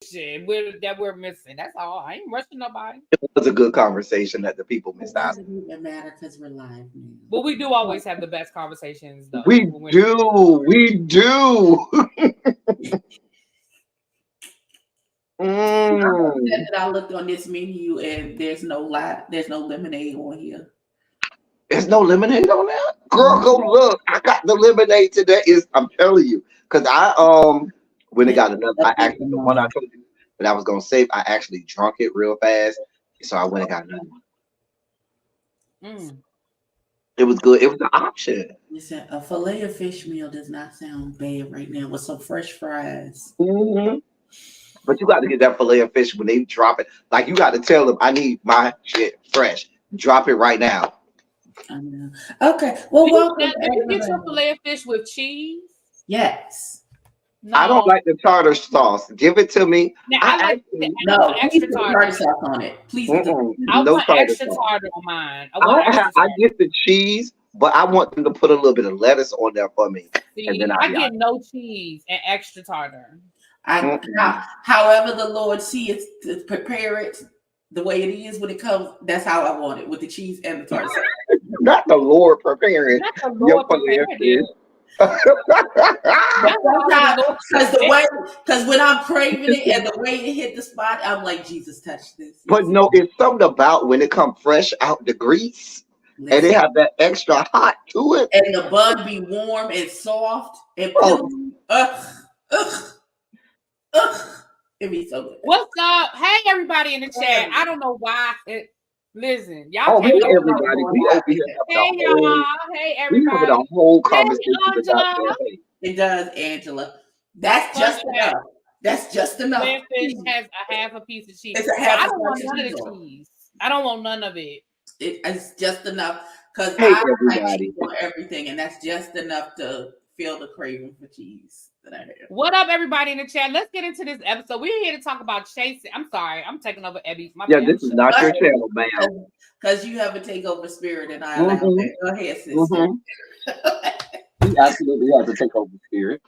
that we're missing. That's all. I ain't rushing nobody. It was a good conversation that the people It missed out. doesn't even matter because we're live now. But we do always have the best conversations, though. We do. That I looked on this menu and there's no lemonade on here. There's no lemonade on that? Girl, go look. I got the lemonade today. I'm telling you. Because when it got another, I actually, the one I told you that I was going to save, I actually drunk it real fast. So I went and got another one. It was good. It was an option. Listen, a filet of fish meal does not sound bad right now with some fresh fries. But you got to get that filet of fish when they drop it. Like, you got to tell them, I need my shit fresh. Drop it right now. I know. Okay. Well, welcome. Did you get your filet of fish with cheese? Yes. No. I don't like the tartar sauce. Give it to me. Now, I like no extra tartar sauce on it. Please. I want extra tartar on mine. I get the cheese, but I want them to put a little bit of lettuce on there for me. See, and then I get no cheese and extra tartar. However the Lord see it, to prepare it the way it is when it comes, that's how I want it, with the cheese and the tartar sauce. Not the Lord preparing. Not the Lord preparing. Because when I'm craving it and the way it hit the spot, I'm like, Jesus, touch this. But no, it's something about when it comes fresh out the grease. Listen. And they have that extra hot to it. And the bun be warm and soft. And it'd be so good. What's up? Hey, everybody in the chat. I don't know why. Listen, y'all. Oh, hey, everybody. We over here. Hey, y'all. Hey, everybody. We having a whole conversation. Hey, it does, Angela. That's just enough. That's just enough. Fish has a half a piece of cheese. It's a half. I don't want none of the cheese. I don't want none of it. It's just enough because I like cheese on everything, and that's just enough to feel the craving for cheese. What up, everybody in the chat? Let's get into this episode. We're here to talk about chasing. I'm sorry, I'm taking over Ebby's. This is not your channel, man. Because you have a takeover spirit, and I allow that. Go ahead, sister. You absolutely have to take over spirit.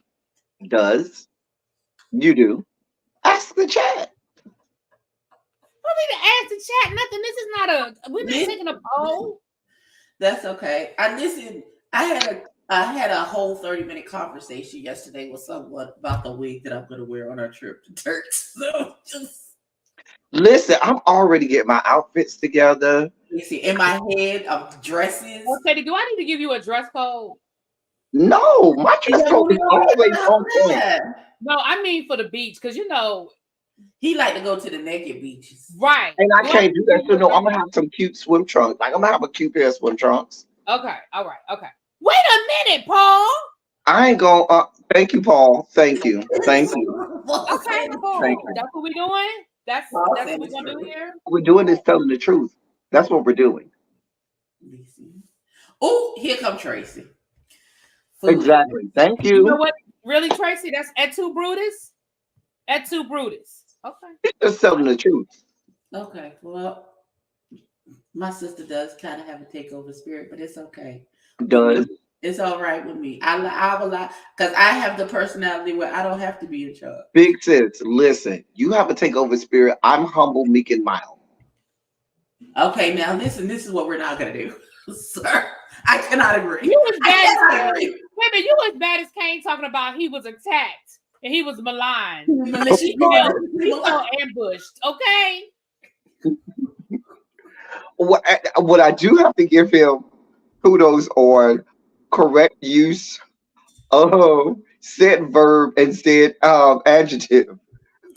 Does you do? Ask the chat. I need to ask the chat. Nothing. This is not we're not taking a poll. That's okay. I had a whole 30-minute conversation yesterday with someone about the wig that I'm going to wear on our trip to Turks. So listen, I'm already getting my outfits together. You see, in my head of dresses. Okay, do I need to give you a dress code? No, my dress code is always on point. No, I mean for the beach, because he like to go to the naked beaches, right? And I can't do that. So no, I'm gonna have some cute swim trunks. Like I'm gonna have a cute pair of swim trunks. Okay, all right, okay. Wait a minute, Paul. I ain't gonna. Thank you, Paul. Thank you. Thank you. Okay, Paul. Thank you. That's what we're doing. That's what we're gonna do here. We're doing this, telling the truth. That's what we're doing. Oh, here come Tracy. Food. Exactly. Thank you. You know what? Really, Tracy? That's et tu Brutus. Et tu Brutus. Okay. It's just telling the truth. Okay. Well, my sister does kind of have a takeover spirit, but it's okay. Does. It's all right with me. I will lie because I have the personality where I don't have to be in charge. Big sis, listen. You have a takeover spirit. I'm humble, meek, and mild. Okay, now listen. This is what we're not gonna do, sir. I cannot agree. You was bad. Wait a minute. You was bad as Kane talking about he was attacked and he was maligned. He was ambushed. Okay. What I do have to give him kudos on correct use of said verb and said adjective.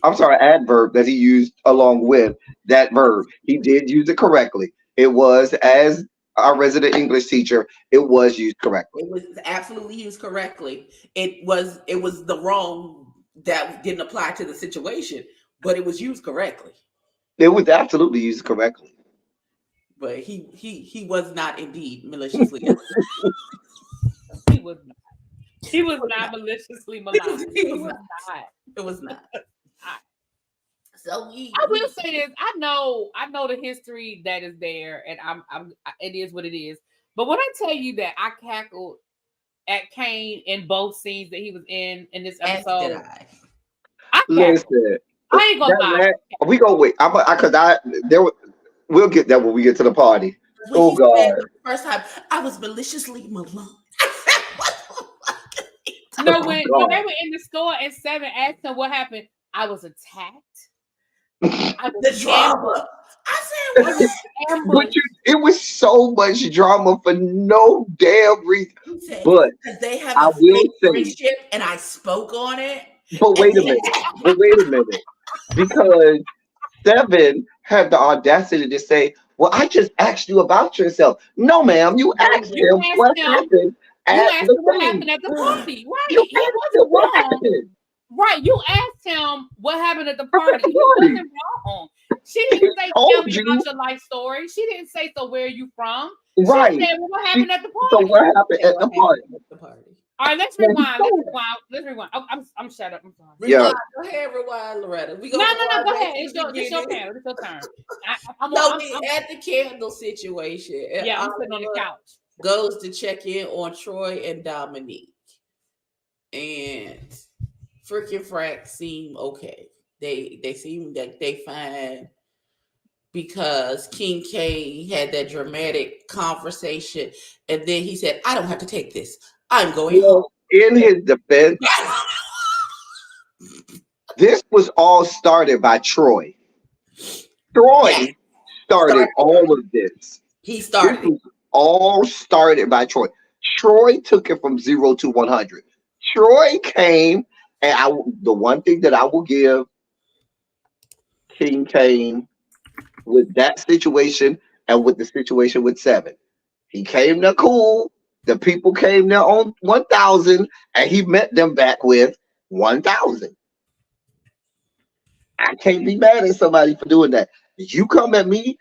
I'm sorry, adverb that he used along with that verb. He did use it correctly. It was, as our resident English teacher, it was used correctly. It was absolutely used correctly. It was the wrong that didn't apply to the situation, but it was used correctly. It was absolutely used correctly. But he was not indeed maliciously. He was not. He was not maliciously maligned. It was not. So I will say this: I know the history that is there, and it is what it is. But when I tell you that I cackled at Kane in both scenes that he was in this episode, listen, I ain't gonna lie. We gonna wait. We'll get that when we get to the party. When Oh he God. said the first time, I was maliciously malign. I said, what the fuck? No, Oh, when God. they were in the store and Seven asked him what happened, I was attacked. I The was drama. I said, what? ambushed. It was so much drama for no damn reason. He said, But because they have I a will fake say, friendship, and I spoke on it. but wait a minute. Because Seven had the audacity to say, well, I just asked you about yourself. No, ma'am, you asked You him asked what him. happened You at asked the him what thing. happened at the party. Right. You He asked him wasn't what wrong. happened. Right. You asked him what happened at the party. the He party. wasn't wrong. She didn't say, told tell me you. about your life story. She didn't say, so where are you from? Right. She said, well, what happened at the So party? what happened at the party? All right, let's rewind. Let's rewind. Oh, I'm shut up. I'm sorry. Rewind. Go ahead, rewind, Loretta. We No. go Go ahead. It's your panel. It's your turn. I'm at the candle situation. And yeah, I'm sitting on the couch. Goes to check in on Troy and Dominique. And freaking Frank seem okay. They seem like they fine because King K had that dramatic conversation, and then he said, "I don't have to take this. I'm going home." In his defense, this was all started by Troy. Troy started all of this. He started. This was all started by Troy. Troy took it from 0 to 100. Troy came, and the one thing that I will give King came with that situation and with the situation with Seven. He came there cool. The people came there on 1,000, and he met them back with 1,000. I can't be mad at somebody for doing that. You come at me,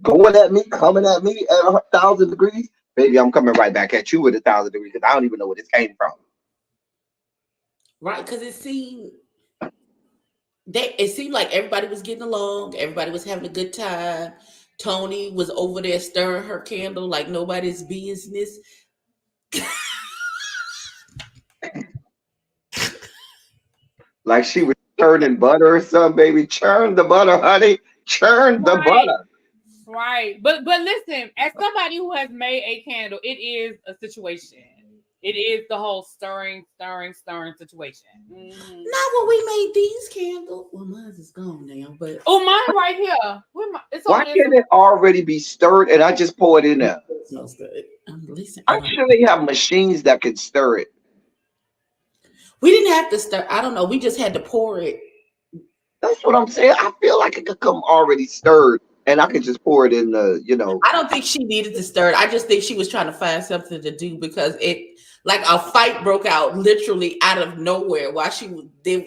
going at me, coming at me at 1,000 degrees, baby, I'm coming right back at you with 1,000 degrees because I don't even know where this came from. Right, because it seemed like everybody was getting along, everybody was having a good time. Tony was over there stirring her candle like nobody's business. Like she was churning butter or something, baby. Churn the butter, honey. Churn the butter. Right. But listen, as somebody who has made a candle, it is a situation. It is the whole stirring situation. Mm-hmm. Not when we made these candles. Well, mine is gone now, but mine right here. Why can't it already be stirred and I just pour it in there? It smells good. I'm sure they have machines that can stir it. We didn't have to stir. I don't know. We just had to pour it. That's what I'm saying. I feel like it could come already stirred, and I could just pour it in the, I don't think she needed to stir it. I just think she was trying to find something to do because it, like a fight broke out literally out of nowhere while she was there.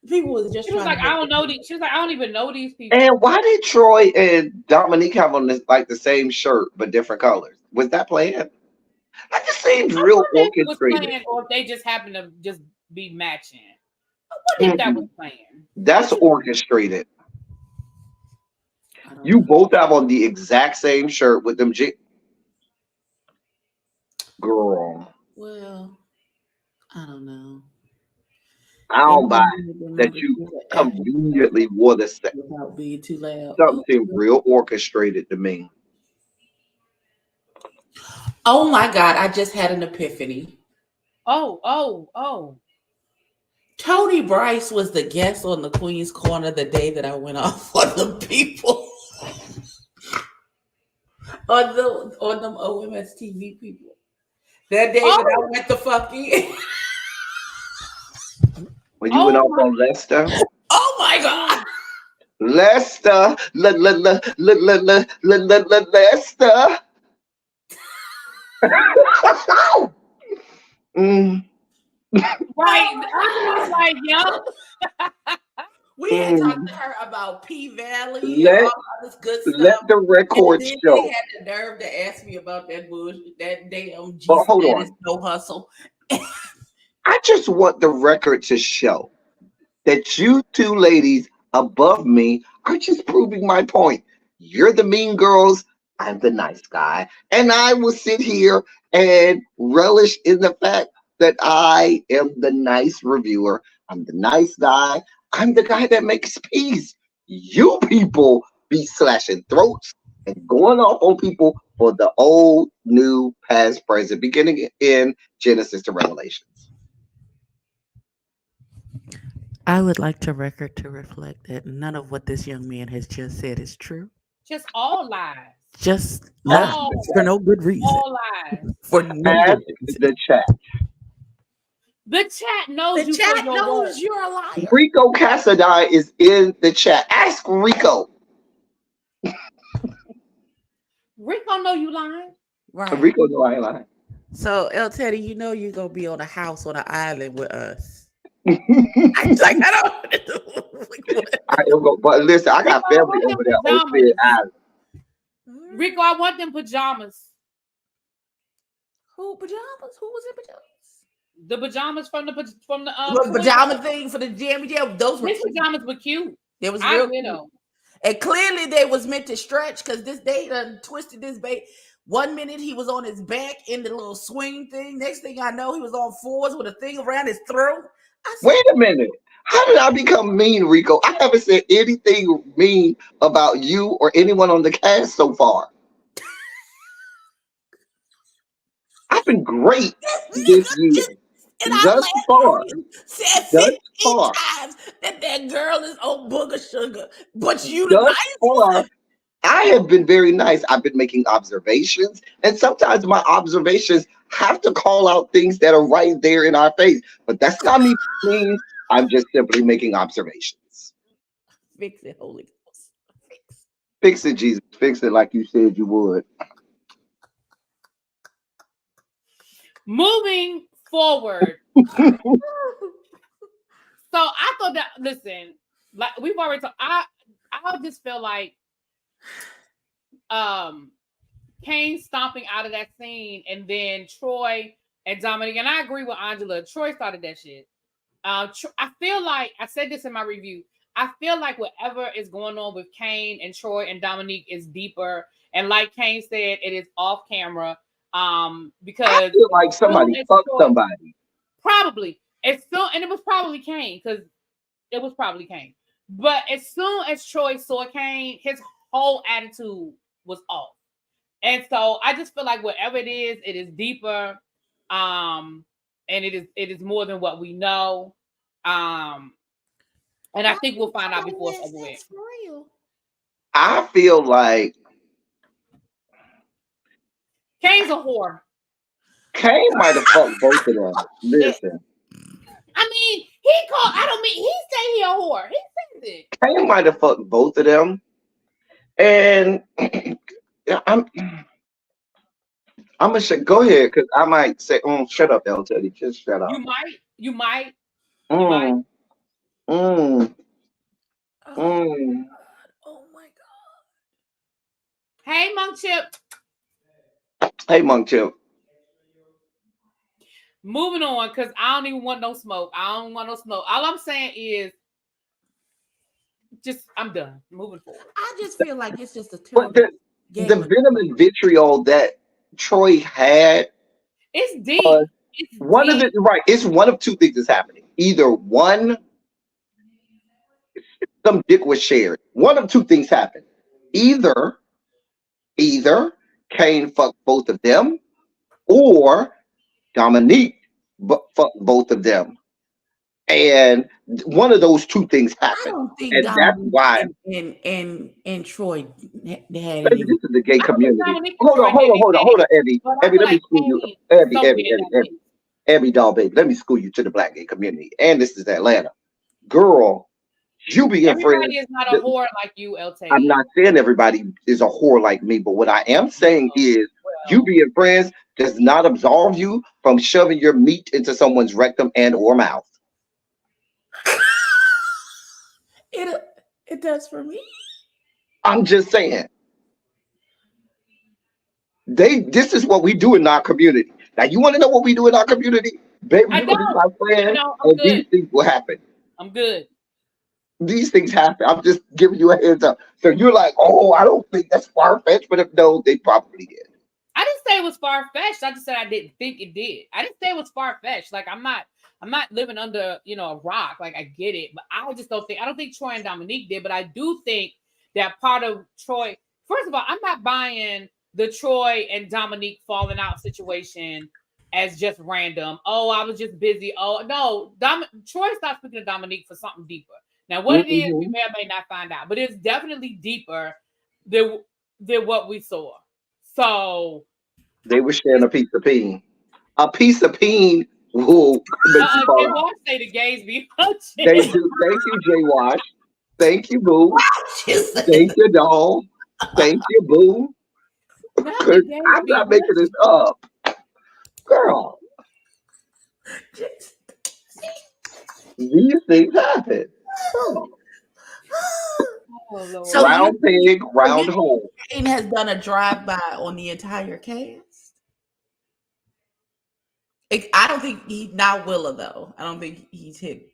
People was just. She was like, I don't know these. She was like, I don't even know these people. And why did Troy and Dominique have on this like the same shirt but different colors? Was that planned? That just seems real orchestrated. Or if they just happen to just be matching. I wonder if that was planned. That's orchestrated. You both have on the exact same shirt with them. Girl. Well, I don't know. I don't buy that you conveniently wore the same. Without being too loud. Something real orchestrated to me. Oh my God, I just had an epiphany. Oh. Tony Bryce was the guest on the Queen's Corner the day that I went off on the people. on them OMS TV people. That day that I went the fuck in. When you went off on Lester? Oh my God. Lester. Lester. Right. I was like, yo. We had talked to her about P-Valley and all this good stuff. Let the record show. They had the nerve to ask me about that bullshit, that damn hold on. No hustle. I just want the record to show that you two ladies above me are just proving my point. You're the mean girls. I'm the nice guy. And I will sit here and relish in the fact that I am the nice reviewer. I'm the nice guy. I'm the guy that makes peace. You people be slashing throats and going off on people for the old, new, past, present, beginning in Genesis to Revelations. I would like to record to reflect that none of what this young man has just said is true. Just all lies. Just Ask lies the for chat. no good reason. All lies. For no Ask good reason. the chat. The chat knows The you chat for your knows word. you're a liar. Rico Casadai is in the chat. Ask Rico. Rico know you lying. Right. Rico, no, I ain't lying. So, El Teddy, you know you're gonna be on a house on an island with us. I I don't go, but listen, I got Rico, I family want over them there on pajamas. Fed Island. Rico, I want them pajamas. Who pajamas? Who was in pajamas? The pajamas from the Pajama thing for the jammy jam. Those were His pajamas were cute. They was I real get cute. them. And clearly they was meant to stretch because they done twisted this bait. 1 minute he was on his back in the little swing thing. Next thing I know, he was on fours with a thing around his throat. I said, Wait a minute. How did I become mean, Rico? I haven't said anything mean about you or anyone on the cast so far. I've been great this year. and Thus I far. said Thus 15 far. times that girl is on booger sugar. But you Thus nice far, one. I have been very nice. I've been making observations, and sometimes my observations have to call out things that are right there in our face. But that's not me, please. I'm just simply making observations. Fix it, Holy Ghost. Fix it, Jesus. Fix it like you said you would. Moving forward. So I thought that, listen, like we've already talked, I just feel like Kane stomping out of that scene, and then Troy and Dominic, and I agree with Angela. Troy started that shit. I feel like, I said this in my review, I feel like whatever is going on with Kane and Troy and Dominique is deeper. And like Kane said, it is off camera. Because I feel like somebody fucked somebody. Probably. And it was probably Kane, because it was probably Kane. But as soon as Troy saw Kane, his whole attitude was off. And so I just feel like whatever it is deeper. And it is more than what we know. And I think we'll find out before it's over with. I feel like Kane's a whore. Kane might have fucked both of them. Listen. I mean, he say he a whore. He says it. Kane might have fucked both of them. And I'm gonna go ahead, because I might say, shut up, ELTEDDY. Just shut up. You might. Mm. Oh my God. Hey, Monk Chip. Hey, Monk Chip. Moving on, because I don't even want no smoke. All I'm saying is, I'm done. Moving forward. I just feel like it's just a But the venom and vitriol that Troy had, it's deep. It's one of two things that's happening. Either one, some dick was shared. One of two things happened. Either Kane fucked both of them, or Dominique fucked both of them. And one of those two things happened. I don't think and that's why. And Troy had Baby, this is the gay community. Hold on, Abby. Abby, let me school you. Abby, doll, baby. Let me school you to the black gay community. And this is Atlanta. Girl, you being friends. Everybody is not a whore like you, ELTEDDY. I'm not saying everybody is a whore like me, but what I am saying is you being friends does not absolve you from shoving your meat into someone's rectum and or mouth. It does for me. I'm just saying. This is what we do in our community. Now, you want to know what we do in our community? Baby, you're going to be my friend, and these things will happen. I'm good. These things happen. I'm just giving you a heads up. So you're like, I don't think that's far-fetched, but no, they probably did. I didn't say it was far-fetched. I just said I didn't think it did. I didn't say it was far-fetched. Like I'm not living under, a rock. Like I get it, but I don't think Troy and Dominique did, but I do think that part of Troy, first of all, I'm not buying the Troy and Dominique falling out situation as just random. Oh, I was just busy. Oh, no. Troy stopped speaking to Dominique for something deeper. Now, what it is, we may or may not find out, but it's definitely deeper than what we saw. So they were sharing a piece of peen. A piece of peen will make you fall out. Say the gays be hunching. They do. Thank you, Jay Wash. Thank you, boo. Thank you, doll. Thank you, boo. Because I'm not making this up. Girl. These things happen. So round pig, round hole. Kane has done a drive-by on the entire cast. I don't think he's not Willa though. I don't think he's hit.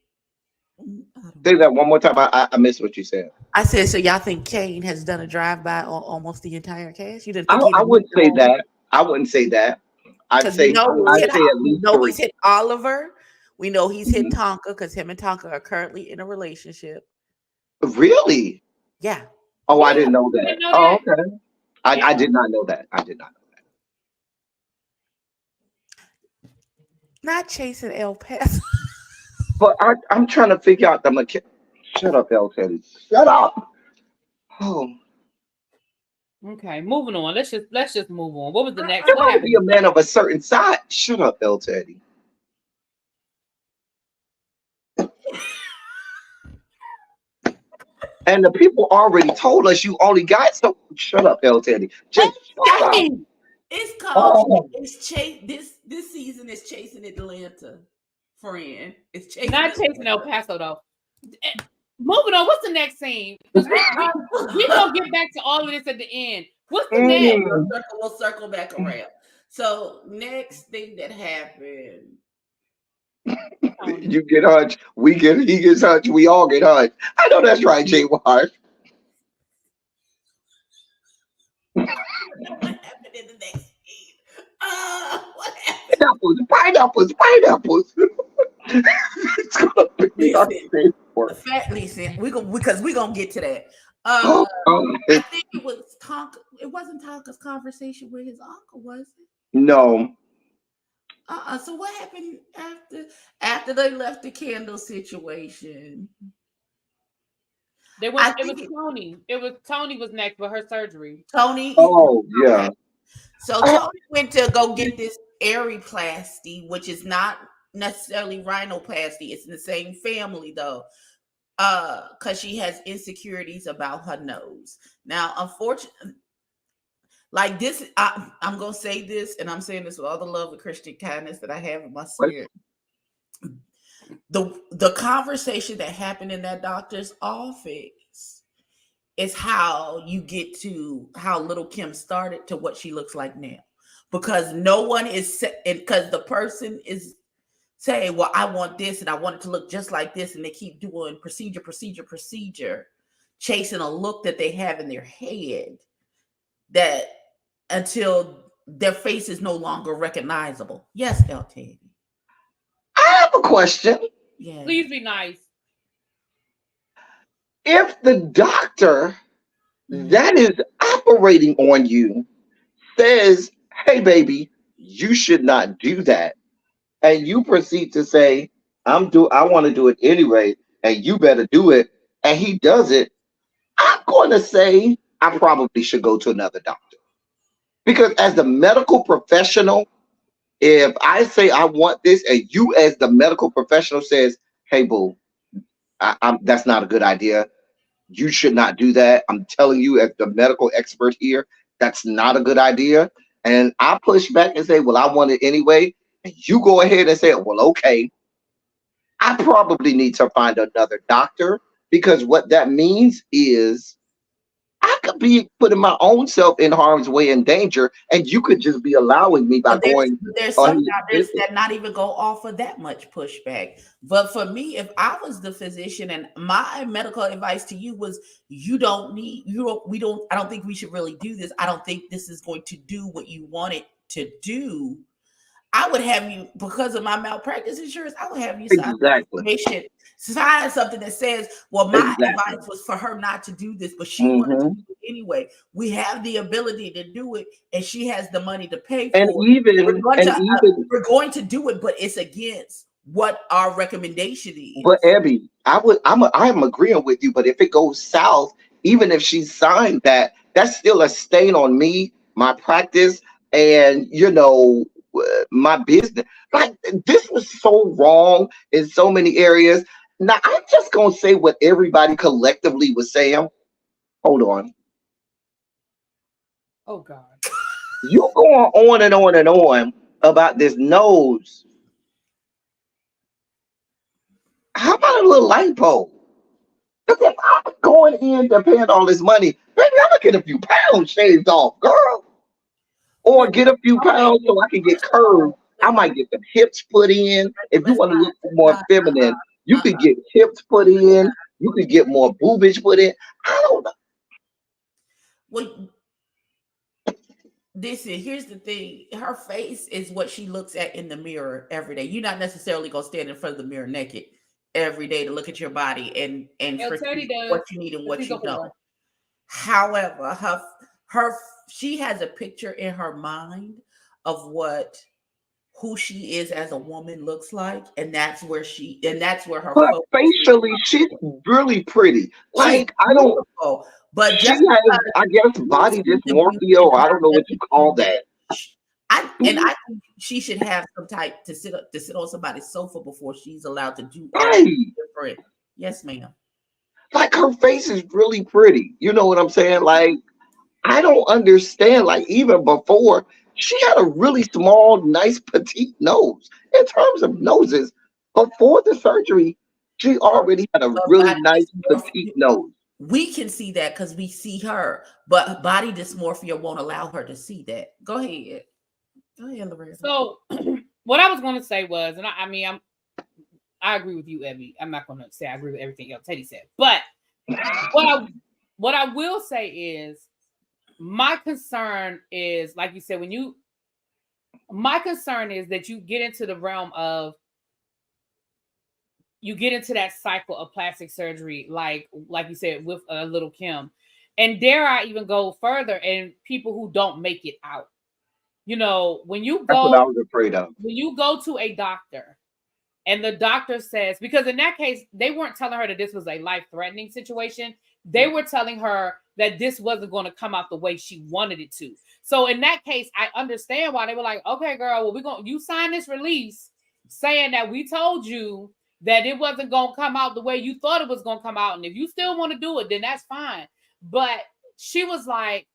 Say that one more time. I missed what you said. I said, so y'all think Kane has done a drive-by on almost the entire cast? You didn't think I wouldn't say that. I wouldn't say that. I'd say he's hit Oliver. We know he's hit Tonka because him and Tonka are currently in a relationship. Really? Yeah. Oh, yeah. I didn't know that. Oh, okay. I did not know that. Not chasing El Paso. But I'm trying to figure out the mechanic. Shut up, ELTEDDY. Shut up. Oh. Okay, moving on. Let's just move on. What was the next? I want to be a man of a certain size. Shut up, ELTEDDY. And the people already told us you only got so. Shut up, ELTEDDY. Just shut up. It's called. It's this season is chasing Atlanta. Friend, it's chasing. Not chasing El Paso though. Moving on. What's the next scene? We gonna get back to all of this at the end. What's the next? We'll circle back around. So next thing that happened. You get hunched. He gets hunched. We all get hunched. I know that's right, Jay Ward. What happened in the next scene? What happened? Pineapples. It's gonna be listen, we're gonna get to that. I think it was Tonka. It wasn't Tonka's conversation with his uncle, was it? No. So what happened after they left the candle situation? It was Tony. It was Tony was next for her surgery. Tony. Oh yeah. So Tony went to go get this areoplasty, which is not necessarily rhinoplasty. It's in the same family though, because she has insecurities about her nose. Now, unfortunately, like this, I'm gonna say this, and I'm saying this with all the love and Christian kindness that I have in my spirit. The conversation that happened in that doctor's office is how you get to how little Kim started to what she looks like now, because no one is, because the person is saying, well, I want this and I want it to look just like this, and they keep doing procedure, chasing a look that they have in their head that until their face is no longer recognizable. Yes, ELTEDDY. I have a question. Yeah. Please be nice. If the doctor that is operating on you says, hey, baby, you should not do that, and you proceed to say, I want to do it anyway, and you better do it, and he does it, I'm going to say I probably should go to another doctor. Because as the medical professional, if I say I want this, and you as the medical professional says, hey, boo, that's not a good idea. You should not do that. I'm telling you as the medical expert here, that's not a good idea. And I push back and say, well, I want it anyway. And you go ahead and say, well, okay. I probably need to find another doctor, because what that means is I could be putting my own self in harm's way and danger, and you could just be allowing me by going. There's some doctors that not even go off of that much pushback. But for me, if I was the physician and my medical advice to you was, I don't think we should really do this. I don't think this is going to do what you want it to do, I would have you, because of my malpractice insurance, I would have you sign Exactly. sign something that says, well, my advice was for her not to do this, but she wanted to do it anyway. We have the ability to do it, and she has the money to pay for And it. even We're going to do it, but it's against what our recommendation is. But Abby, I'm agreeing with you. But if it goes south, even if she signed that, that's still a stain on me, my practice, and my business. Like this was so wrong in so many areas. Now I'm just gonna say what everybody collectively was saying. Hold on. Oh God. You going on and on and on about this nose. How about a little light pole? If I'm going in to paying all this money, maybe I'm gonna get a few pounds shaved off, girl. Or get a few pounds so I can get curves. I might get some hips put in. If you want to look more feminine, you could get hips put in. You could get more boobage put in. I don't know. Well, here's the thing. Her face is what she looks at in the mirror every day. You're not necessarily gonna stand in front of the mirror naked every day to look at your body and what you need and what you don't. However, she has a picture in her mind of who she is as a woman looks like, and that's where her but focus facially, she's really pretty. Like I don't. But she has, I guess, body dysmorphia, or I don't know what you call that. I think she should have some type to sit on somebody's sofa before she's allowed to do anything different. Yes, ma'am. Like her face is really pretty. You know what I'm saying? Like I don't understand. Like even before, she had a really small, nice, petite nose. In terms of noses, before the surgery, she already had a really nice, petite nose. We can see that because we see her, but body dysmorphia won't allow her to see that. Go ahead. Loretta. So, what I was going to say was, and I agree with you, Evie. I'm not going to say I agree with everything ELTEDDY said, but what I will say is, my concern is, like you said, my concern is that you get into the realm of, you get into that cycle of plastic surgery, like you said, with little Kim. And dare I even go further, and people who don't make it out. When you go, that's what I was afraid of. When you go to a doctor and the doctor says, because in that case, they weren't telling her that this was a life-threatening situation. They were telling her that this wasn't going to come out the way she wanted it to. So in that case, I understand why they were like, okay, girl, well, you sign this release saying that we told you that it wasn't going to come out the way you thought it was going to come out. And if you still want to do it, then that's fine. But she was like,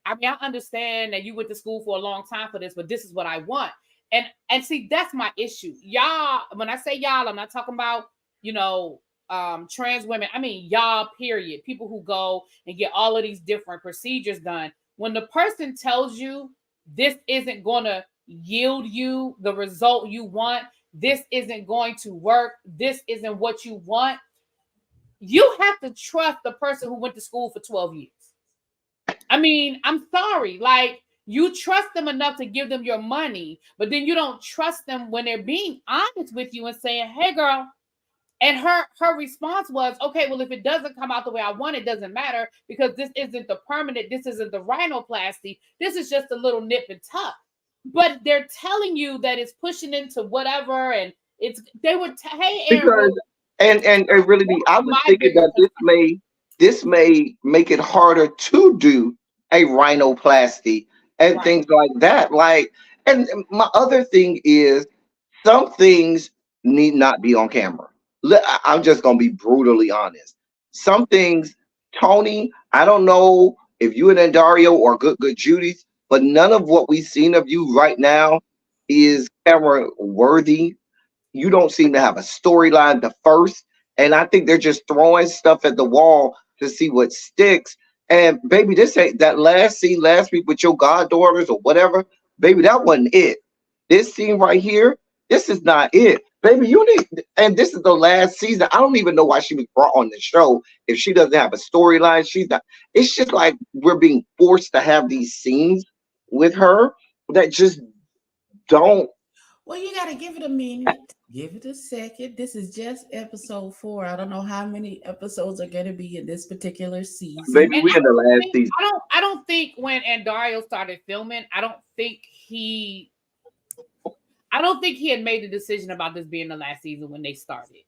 I understand that you went to school for a long time for this, but this is what I want. And see, that's my issue. Y'all, when I say y'all, I'm not talking about, trans women. I mean, y'all, period. People who go and get all of these different procedures done. When the person tells you this isn't going to yield you the result you want, this isn't going to work, this isn't what you want, you have to trust the person who went to school for 12 years. I'm sorry. Like, you trust them enough to give them your money, but then you don't trust them when they're being honest with you and saying, hey, girl. And her response was, okay, well, if it doesn't come out the way I want, it doesn't matter, because this isn't the permanent, this isn't the rhinoplasty, this is just a little nip and tuck. But they're telling you that it's pushing into whatever, and hey, Aaron, because and really be, I was thinking that this may make it harder to do a rhinoplasty and things like that. Like, and my other thing is, some things need not be on camera. I'm just gonna be brutally honest. Some things, Tony, I don't know if you and Dario or good Judy's, but none of what we've seen of you right now is camera worthy. You don't seem to have a storyline the first, and I think they're just throwing stuff at the wall to see what sticks. And baby, this ain't that last scene last week with your goddaughters or whatever. Baby, that wasn't it. This scene right here, this is not it. Baby, you need, and this is the last season. I don't even know why she was brought on the show if she doesn't have a storyline. She's not. It's just like we're being forced to have these scenes with her, that just don't. Well, you got to give it a minute. Give it a second. This is just episode 4. I don't know how many episodes are going to be in this particular season. Maybe we in the last season. I don't think when Dario started filming, I don't think he had made the decision about this being the last season when they started.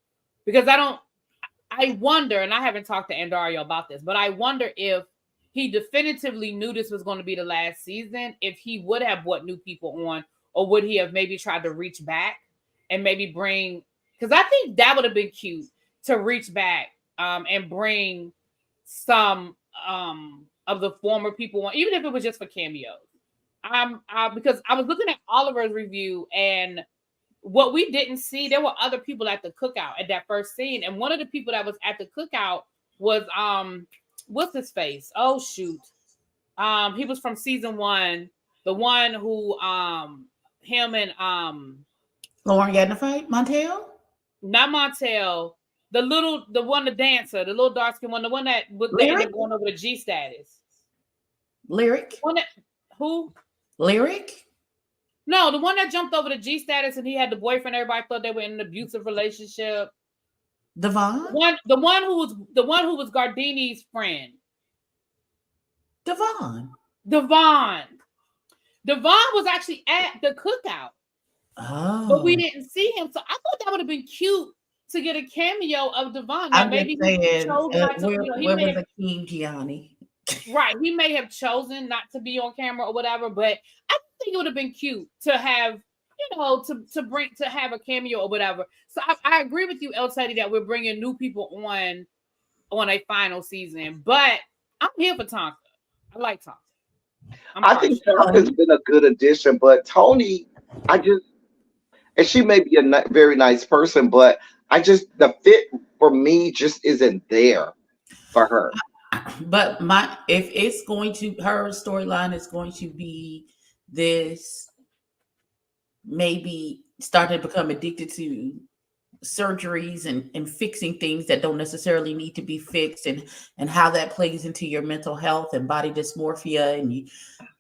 Because I wonder, and I haven't talked to Andario about this, but I wonder if he definitively knew this was going to be the last season, if he would have brought new people on, or would he have maybe tried to reach back and maybe bring, because I think that would have been cute to reach back and bring some of the former people on, even if it was just for cameos. Because I was looking at Oliver's review, and what we didn't see, there were other people at the cookout at that first scene, and one of the people that was at the cookout was what's his face? Oh shoot, he was from season 1, the one who him and Lauren got in a fight. Montel, not Montel, the dancer, the little dark skin one, the one that was there going over the G status. Lyric. Who? Lyric. No, the one that jumped over the G status and he had the boyfriend. Everybody thought they were in an abusive relationship. Devon. The one who was Gardini's friend. Devon was actually at the cookout. Oh. But we didn't see him. So I thought that would have been cute to get a cameo of Devon. I'm maybe just saying, he chose not to. Where was Akeem Gianni? Right. He may have chosen not to be on camera or whatever, but I think it would have been cute to have, to have a cameo or whatever. So I agree with you, ELTEDDY, that we're bringing new people on a final season. But I'm here for Tonka. I like Tonka. I think Tonka's been a good addition, but Tony, and she may be a very nice person, but the fit for me just isn't there for her. But if it's going to, her storyline is going to be this, maybe starting to become addicted to surgeries and fixing things that don't necessarily need to be fixed, and how that plays into your mental health and body dysmorphia, and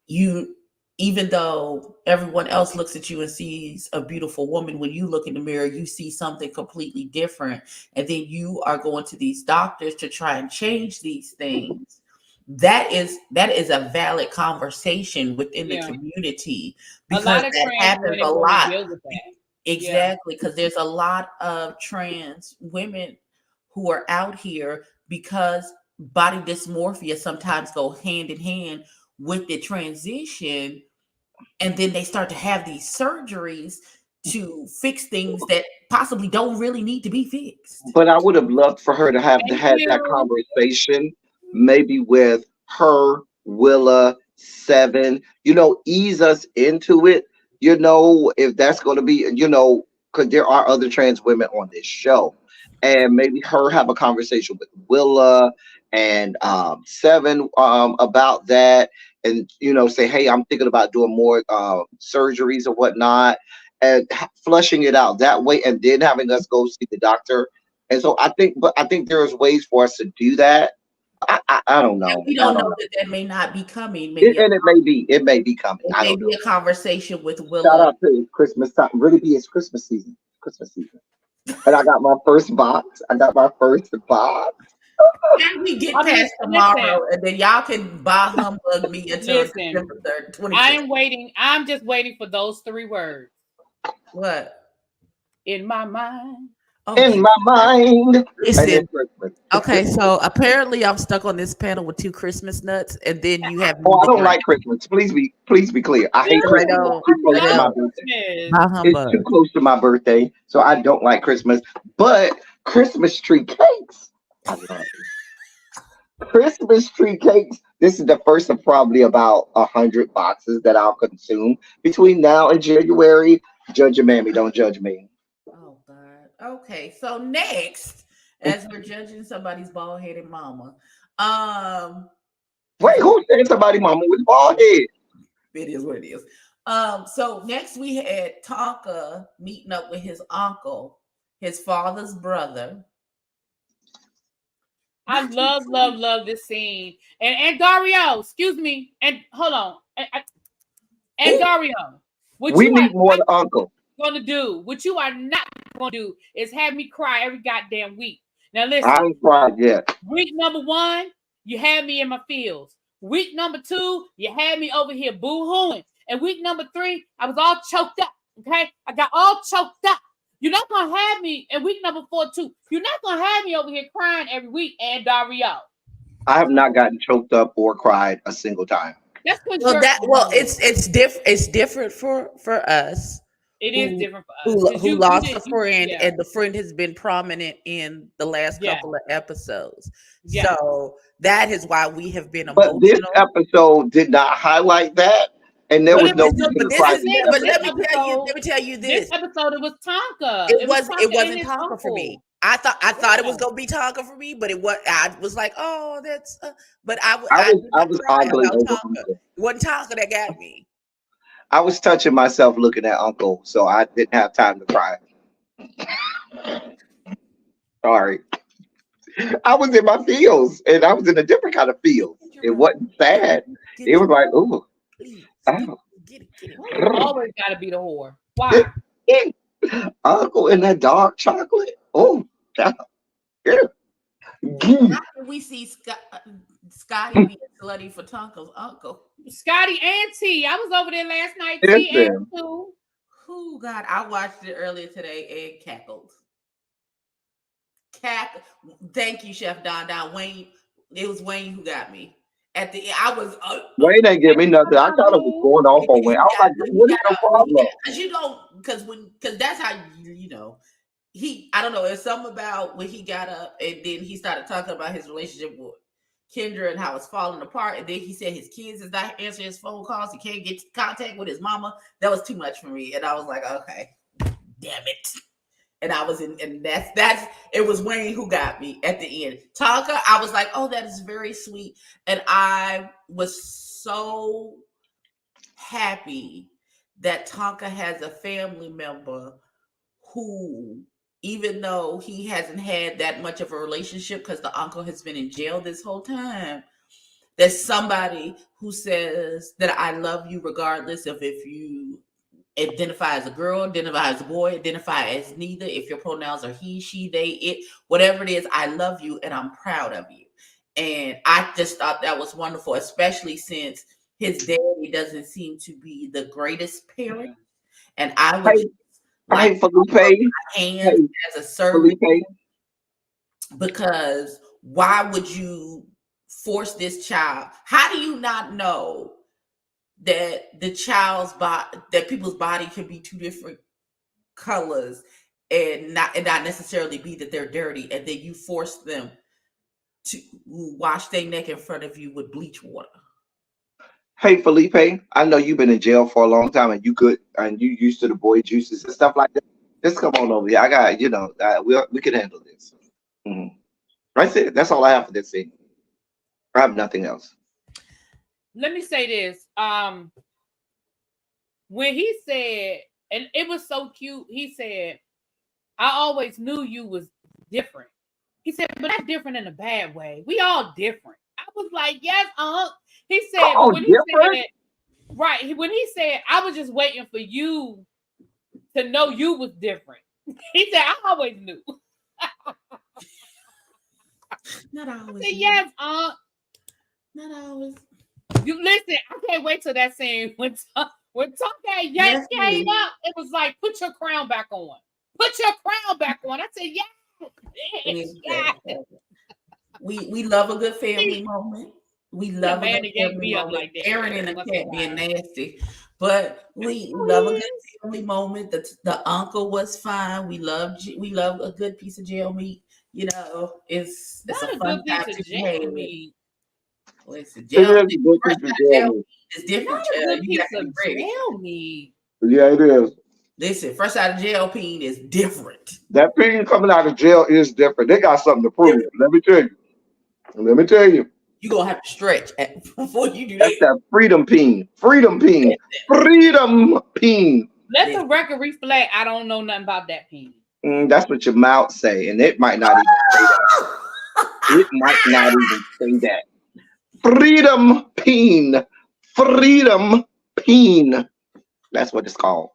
you even though everyone else looks at you and sees a beautiful woman, when you look in the mirror, you see something completely different. And then you are going to these doctors to try and change these things. That is a valid conversation within the community, because that happens a lot. Exactly, because there's a lot of trans women who are out here because body dysmorphia sometimes go hand in hand with the transition, and then they start to have these surgeries to fix things that possibly don't really need to be fixed. But I would have loved for her to have had that conversation, maybe with her, Willa, Seven, ease us into it, if that's going to be, because there are other trans women on this show, and maybe her have a conversation with Willa and Seven about that, and say, hey, I'm thinking about doing more surgeries or whatnot, and flushing it out that way, and then having us go see the doctor. And so I think there's ways for us to do that. I don't know. And we don't know that may not be coming. It may be coming. It may be a conversation with Willa. Shout out to Christmas time. Really be it's Christmas season. And I got my first box. And we get past tomorrow, and then y'all can buy humbug me until December 3rd. I'm just waiting for those 3 words. What? In my mind. In my mind. Listen, okay, so apparently I'm stuck on this panel with 2 Christmas nuts, and then you have. I don't like Christmas. Please be clear. I hate Christmas. It's too close to my birthday, so I don't like Christmas. But Christmas tree cakes, I love it. Christmas tree cakes. This is the first of probably about 100 boxes that I'll consume between now and January. Judge your mammy, don't judge me. Oh God. Okay, so next, as we're judging somebody's bald-headed mama, wait, who said somebody mama was bald head? It is what it is. So next we had Tonka meeting up with his uncle, his father's brother. I love this scene. And Dario, excuse me, and hold on. And Dario, what We you need are more not than Uncle. gonna do, what you are not gonna do is have me cry every goddamn week. Now I listen, ain't cried yet. week number 1, you had me in my feels. Week number 2, you had me over here boo-hooing. And week number 3, I was all choked up. Okay, I got all choked up. You're not gonna have me in week number 4 too. You're not gonna have me over here crying every week. And Dario, I have not gotten choked up or cried a single time. that's because it's different for us. It is different for us. Who lost a friend, and the friend has been prominent in the last couple of episodes. Yeah. So that is why we have been But emotional. this episode did not highlight that, and there was no reason to cry. But let me tell you this. This episode it was Tonka. It wasn't Tonka for me. I thought it was gonna be Tonka for me, but I was like, oh, that's. But I was ugly over Tonka. It wasn't Tonka that got me. I was touching myself looking at Uncle, so I didn't have time to cry. Sorry. I was in my feels, and I was in a different kind of feel. It wasn't sad. It was like, ooh. Get it. Always got to be the whore. Why? Uncle and that dark chocolate. Oh, yeah. How can we see Scotty being slutty for Tonka's uncle? Scotty and T. I was over there last night. T and T. Oh God, I watched it earlier today and cackled. Thank you, Chef Don Wayne. It was Wayne who got me. At the end, I was Wayne ain't give me nothing. I thought it was going off on Wayne. I was like, what is your problem? Because that's how you know. I don't know, it's something about when he got up and then he started talking about his relationship with Kendra and how it's falling apart. And then he said his kids is not answering his phone calls. He can't get contact with his mama. That was too much for me. And I was like, okay, damn it. And I was and it was Wayne who got me at the end. Tonka, I was like, oh, that is very sweet. And I was so happy that Tonka has a family member who, even though he hasn't had that much of a relationship because the uncle has been in jail this whole time, there's somebody who says that I love you regardless of if you identify as a girl, identify as a boy, identify as neither, if your pronouns are he, she, they, it, whatever it is, I love you and I'm proud of you. And I just thought that was wonderful, especially since his daddy doesn't seem to be the greatest parent. And I was like, Felipe, hands as a servant, because why would you force this child? How do you not know that the child's body, that people's body can be two different colors and not necessarily be that they're dirty, and then you force them to wash their neck in front of you with bleach water? Hey Felipe, I know you've been in jail for a long time, and you used to the boy juices and stuff like that. Just come on over here. I got, we can handle this. Mm-hmm. That's it. That's all I have for this scene. I have nothing else. Let me say this. When he said, and it was so cute, he said, I always knew you was different. He said, but not different in a bad way. We all different. I was like, yes, He said, but when he said, right, when he said, I was just waiting for you to know you was different. He said, I always knew. Not always. I said, yes, Not always. You listen, I can't wait till that scene when Tonka Yank came up. It was like, put your crown back on. Put your crown back on. I said, yeah. We love a good family moment. We love a good family moment. Like Aaron and the cat being nasty, but we love a good family moment. The uncle was fine. We love a good piece of jail meat. You know, it's a fun time to jail meat. Listen, jail meat is different. You got to be ready. Jail meat. Yeah, it is. Listen, fresh out of jail peen is different. That peen coming out of jail is different. They got something to prove. Let me tell you. You're going to have to stretch before you do that. That's that freedom peen. Freedom peen. Let the record reflect. I don't know nothing about that peen. That's what your mouth say, and it might not even say that. It might not even say that. Freedom peen. Freedom peen. That's what it's called.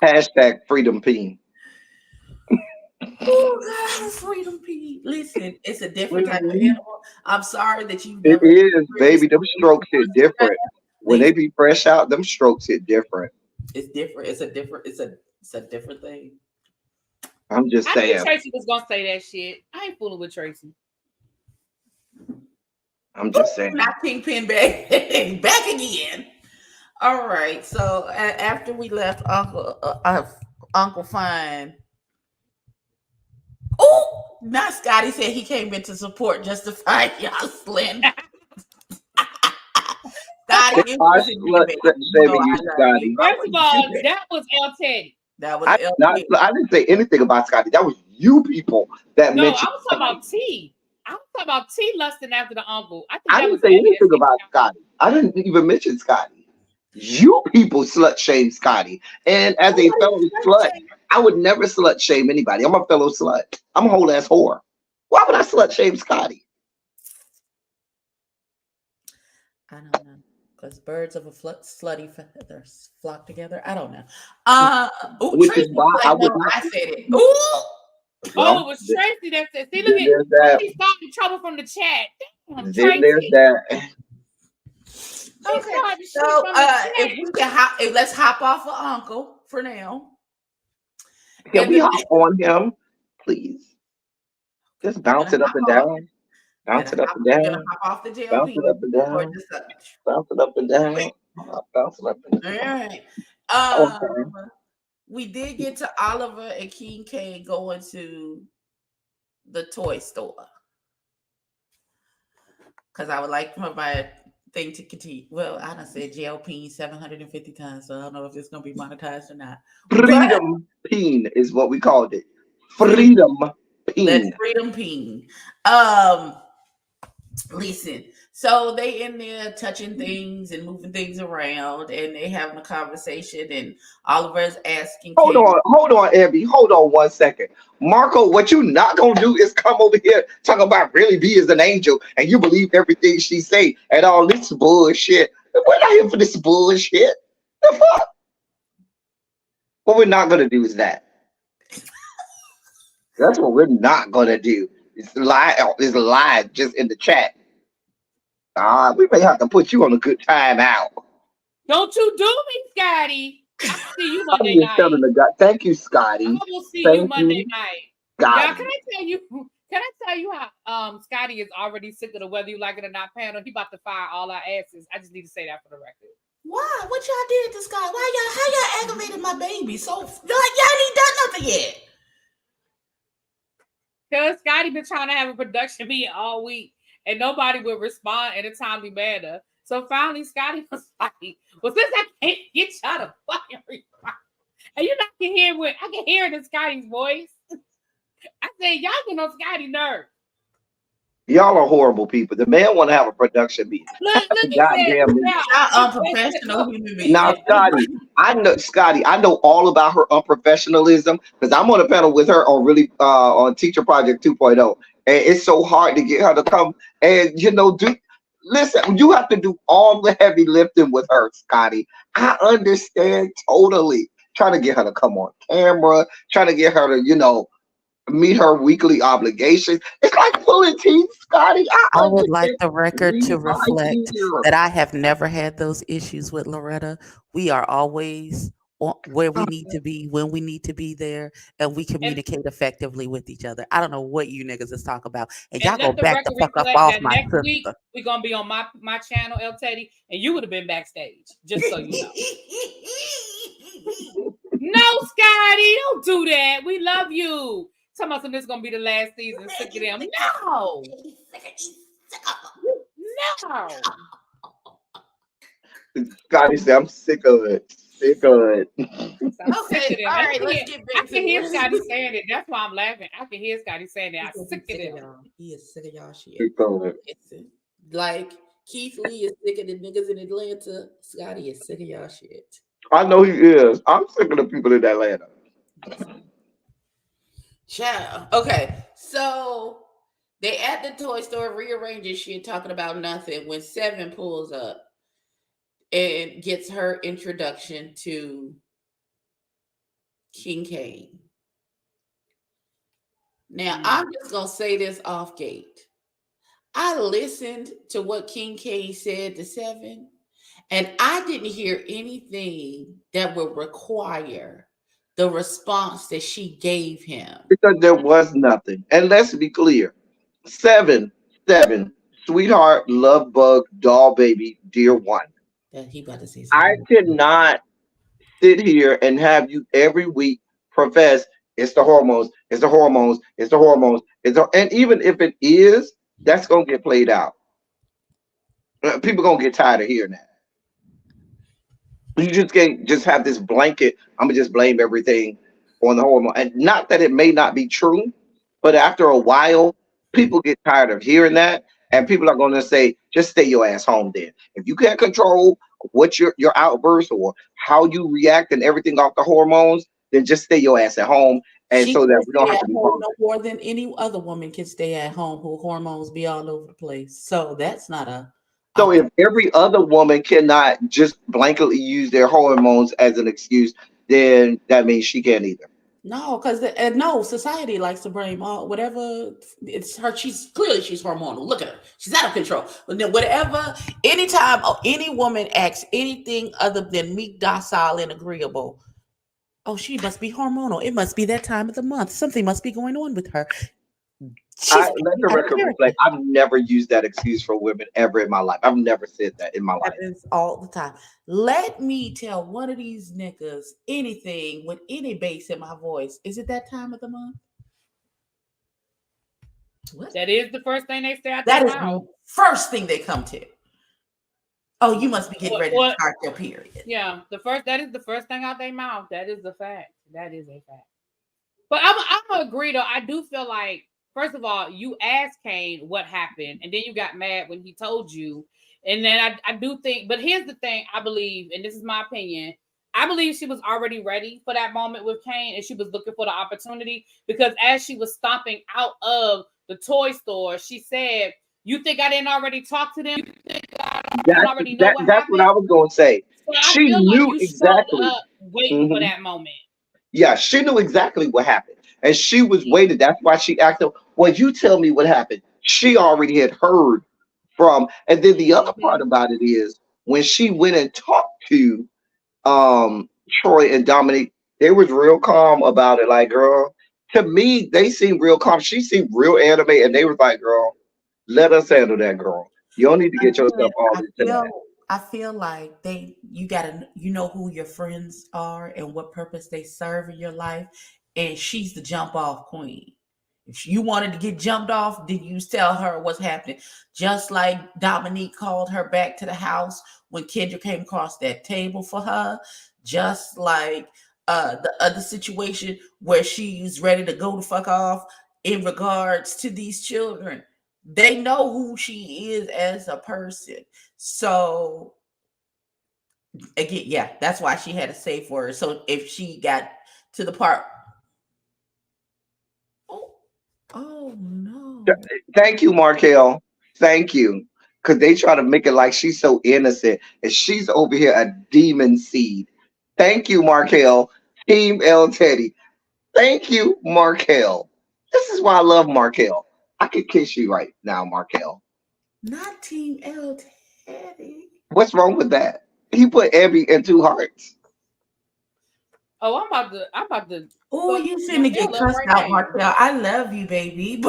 Hashtag freedom peen. Oh God, freedom pea. Listen, it's a different type of Mhm. animal. I'm sorry that you've It never is, experienced baby. Them strokes hit different. When they Listen, be fresh out, them strokes hit different. it's different. It's a different thing. I'm just I knew saying. Tracy was gonna say that shit. I ain't fooling with Tracy. I'm just saying. Not Kingpin back back again. All right. So after we left Uncle Fine. Oh, now Scotty said he came in to support justify y'all slander. Scotty, it I wasn't me, slut baby. You know shaming you, I love you. Scotty. I First of wouldn't all, do that. that was ELTEDDY. That was LP. I didn't say anything about Scotty. That was you people that No, I mentioned was talking Scotty. about T. I was talking about T lusting after the uncle. I think I that didn't was say Eddie that anything said about Scotty. I didn't even mention Scotty. You people slut shame Scotty. And as a fellow slut, I would never slut shame anybody. I'm a fellow slut. I'm a whole ass whore. Why would I slut shame Scotty? I don't know. Because birds of a slutty feathers flock together. I don't know. Which is Tracy why was I like, would no, not. I said it. Ooh. Oh, Well, it was Tracy that said, see, look then at there's that. Tracy starting trouble from the chat. Damn, Then there's Tracy. that. She started shit So from the chat. if we can let's hop off of Uncle for now. Can And we the hop on him, please? Just we're bounce gonna it up hop and off. down. Bounce it up and We're gonna down. hop off the Bounce JLP it up and for down. just a Bounce it up and down. Bounce it up and all down. right. Okay. We did get to Oliver and King K going to the toy store because I would like for my thing to continue. Well, I done said JLP 750 times, so I don't know if it's gonna be monetized or not. But Freedom peen is what we called it. Freedom that's peen. freedom peen. Listen, so they in there touching things and moving things around, and they having a conversation, and Oliver's asking Kate. Hold on, Abby. Hold on 1 second. Marco, what you not gonna do is come over here talking about really be as an angel and you believe everything she say and all this bullshit. We're not here for this bullshit. The fuck? What we're not gonna do is that. That's what we're not gonna do. It's lie just in the chat. We may have to put you on a good time out. Don't you do me, Scotty. I see you I'm Monday just telling night. the guy. Thank you, I Scotty. will see you Thank Monday you, night. Y'all, Scotty. can I tell you how Scotty is already sick of the whether you like it or not panel? He about to fire all our asses. I just need to say that for the record. Why? What y'all did to Scott? How y'all aggravated my baby? So y'all ain't done nothing yet. Because Scotty been trying to have a production meeting all week and nobody would respond in a timely manner. So finally, Scotty was like, well, since I can't get y'all to fucking respond. And you know, I can hear it in Scotty's voice. I said, y'all get on Scotty's nerve. Y'all are horrible people. The man want to have a production meeting. Look, Goddamn. Y'all unprofessional human beings. Now, Scotty, I know all about her unprofessionalism because I'm on a panel with her on on Teacher Project 2.0. And it's so hard to get her to come and listen, you have to do all the heavy lifting with her, Scotty. I understand totally. Trying to get her to come on camera, trying to get her to, meet her weekly obligations. It's like pulling teeth, Scotty. I would like the record to reflect that I have never had those issues with Loretta. We are always where we need to be, when we need to be there, and we communicate effectively with each other. I don't know what you niggas is talking about. And y'all go back the fuck up off my sister. Next week, we're going to be on my channel, ELTEDDY, and you would have been backstage, just so you know. No, Scotty, don't do that. We love you. Talking about this is going to be the last season. Sick of them. No. No. Scotty said, I'm sick of it. Sick of it. Okay, all right, let's get back I can hear Scotty saying it. That's why I'm laughing. I can hear Scotty saying that. I'm sick of it. He is sick of y'all shit. Sick of it. Like Keith Lee is sick of the niggas in Atlanta. Scotty is sick of y'all shit. I know he is. I'm sick of the people in Atlanta. Ciao. Okay, so they at the toy store rearranging shit, talking about nothing when 7 pulls up. and gets her introduction to King Kane. Now, I'm just going to say this off gate. I listened to what King Kane said to Seven, and I didn't hear anything that would require the response that she gave him. Because there was nothing. And let's be clear. Seven, sweetheart, love bug, doll baby, dear one. He about to say I something. cannot sit here and have you every week profess it's the hormones, it's the hormones, it's the hormones. And even if it is, that's gonna get played out. People gonna get tired of hearing that. You just can't just have this blanket. I'm gonna just blame everything on the hormone, and not that it may not be true, but after a while, people get tired of hearing that, and people are gonna say, "Just stay your ass home." Then, if you can't control what your outbursts or how you react and everything off the hormones, then just stay your ass at home, and She so can that we don't stay have at to be home bothered. no more than any other woman can stay at home who hormones be all over the place. So that's not a So if every other woman cannot just blanketly use their hormones as an excuse, then that means she can't either. no, because no society likes to blame all whatever it's her. She's hormonal. Look at her; she's out of control. But then whatever, anytime any woman acts anything other than meek, docile, and agreeable, oh, she must be hormonal. It must be that time of the month. Something must be going on with her. She's Let the out of record character. reflect. I've never used that excuse for women ever in my life. I've never said that in my life. Happens all the time. Let me tell one of these niggas anything with any bass in my voice. Is it that time of the month? What? That is the first thing they say out their their mouth. mouth. First thing they come to. Oh, you must be getting ready to start your period. Yeah, that is the first thing out their mouth. That is the fact. That is a fact. But I'm gonna agree though. I do feel like, first of all, you asked Kane what happened, and then you got mad when he told you. And then I do think, but here's the thing, I believe, and this is my opinion, I believe she was already ready for that moment with Kane, and she was looking for the opportunity, because as she was stomping out of the toy store, she said, "You think I didn't already talk to them? You think I don't already know what That's happened?" what I was going to say. So She I feel knew like you exactly. showed up waiting for that moment. Yeah, she knew exactly what happened. And she was waiting. That's why she acted, well, you tell me what happened. She already had heard from. And then the other part about it is when she went and talked to Troy and Dominique, they was real calm about it. Like, girl, to me, they seemed real calm. She seemed real anime, and they was like, girl, let us handle that, girl. You don't need to get yourself all into that. I feel like you gotta know who your friends are and what purpose they serve in your life, and she's the jump off queen. If you wanted to get jumped off, then you tell her what's happening. Just like Dominique called her back to the house when Kendra came across that table for her. Just like the other situation where she's ready to go the fuck off in regards to these children. They know who she is as a person. So again, yeah, that's why she had a safe word. So if she got to the part, oh no. Thank you, Markel. Thank you. Because they try to make it like she's so innocent, and she's over here a demon seed. Thank you, Markel. Team L Teddy. Thank you, Markel. This is why I love Markel. I could kiss you right now, Markel. Not Team L Teddy. What's wrong with that? He put Abby in 2 hearts. Oh, I'm about to. Oh, you finna get cussed out, Markel. I love you, baby.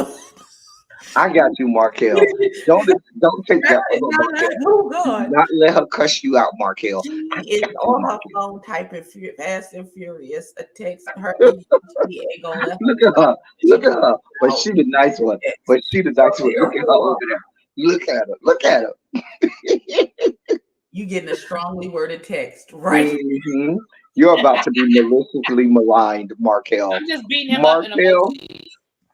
I got you, Markel. Don't take that from her, Markel. Oh God! Do not let her cuss you out, Markel. She is on her phone typing fast and furious. A text her. She ain't gonna let her. Look at her. But she the nice one. Look at her over there. Look at her. You getting a strongly worded text, right? Mm-hmm. You're about to be maliciously maligned, Markel. I'm just beating him up in emoji.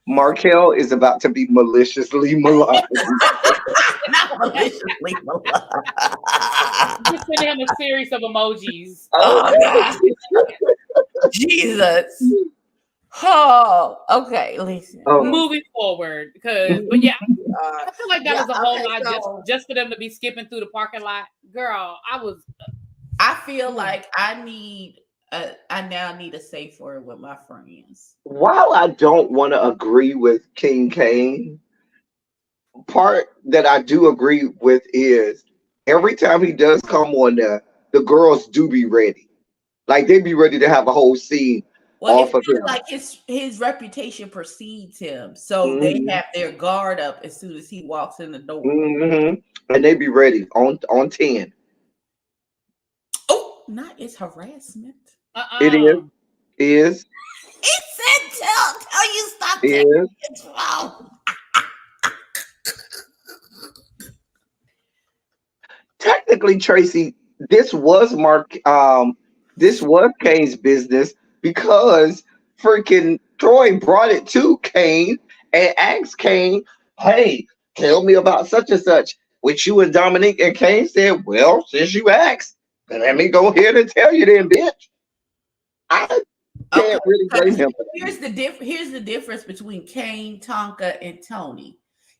Markel is about to be maliciously maligned. Not maliciously maligned. Just send him a series of emojis. Oh God. Jesus. Oh, okay. Listen. Moving forward, but yeah, I feel like that was a whole lot just for them to be skipping through the parking lot. girl, I feel like I now need a safe word with my friends. While I don't want to agree with King Kane, part that I do agree with is every time he does come on there, the girls do be ready. Like they be ready to have a whole scene Well, it off of feels him. like his reputation precedes him, so they Hmm. have their guard up as soon as he walks in the door. Hmm. And they be ready on 10. Oh, not it's harassment. It is, He said, "Tell you stop taking is. his phone." Technically, Tracy, this was this was Kane's business because freaking Troy brought it to Kane and asked Kane, "Hey, tell me about such and such with you and Dominique." And Kane said, "Well, since you asked, then let me go ahead and tell you then, bitch." I Okay, can't really blame him for here's the difference between Kane, Tonka, and Tony.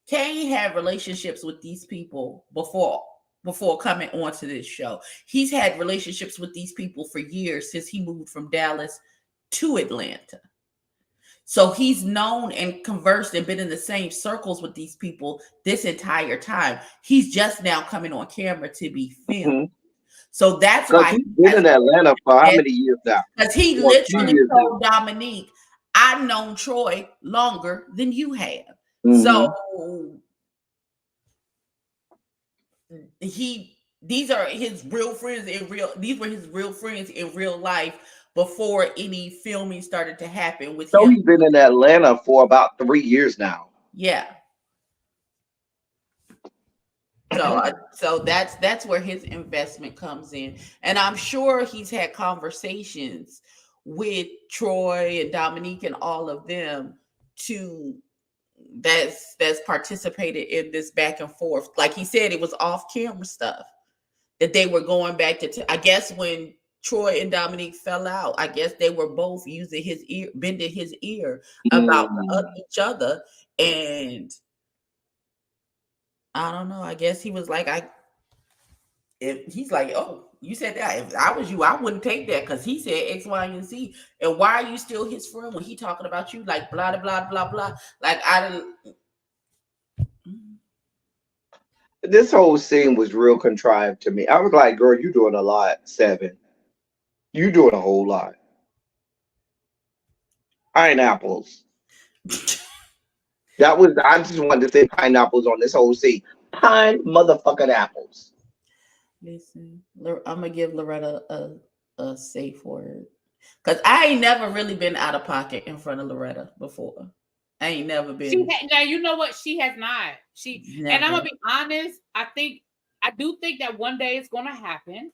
Kane had relationships with these people before coming onto this show. He's had relationships with these people for years since he moved from Dallas to Atlanta. So he's known and conversed and been in the same circles with these people this entire time. He's just now coming on camera to be filmed. that. So that's Because why he's been in Atlanta for how many years now? because he For a few literally years now. told Dominique, "I've known Troy longer than you have." Mhm. So these are his real friends these were his real friends in real life before any filming started to happen with So him. he's been in Atlanta for about 3 years now. Yeah. So that's where his investment comes in, and I'm sure he's had conversations with Troy and Dominique and all of them to that's participated in this back and forth. Like he said, it was off camera stuff that they were going back to. I guess when Troy and Dominique fell out, I guess they were both using his ear, bending his ear about each other, and I don't know. I guess he was like, he's like, "Oh, you said that. If I was you, I wouldn't take that because he said X, Y, and Z. And why are you still his friend when he talking about you like blah blah blah blah?" Like I didn't. This whole scene was real contrived to me. I was like, girl, you doing a lot, Seven. You doing a whole lot. Pineapples. I just wanted to say pineapples on this whole scene. Pine motherfucking apples. Listen, I'm gonna give Loretta a safe word because I ain't never really been out of pocket in front of Loretta before. I ain't never been. Now you know what, she has not. And I'm gonna be honest. I do think that one day it's gonna happen.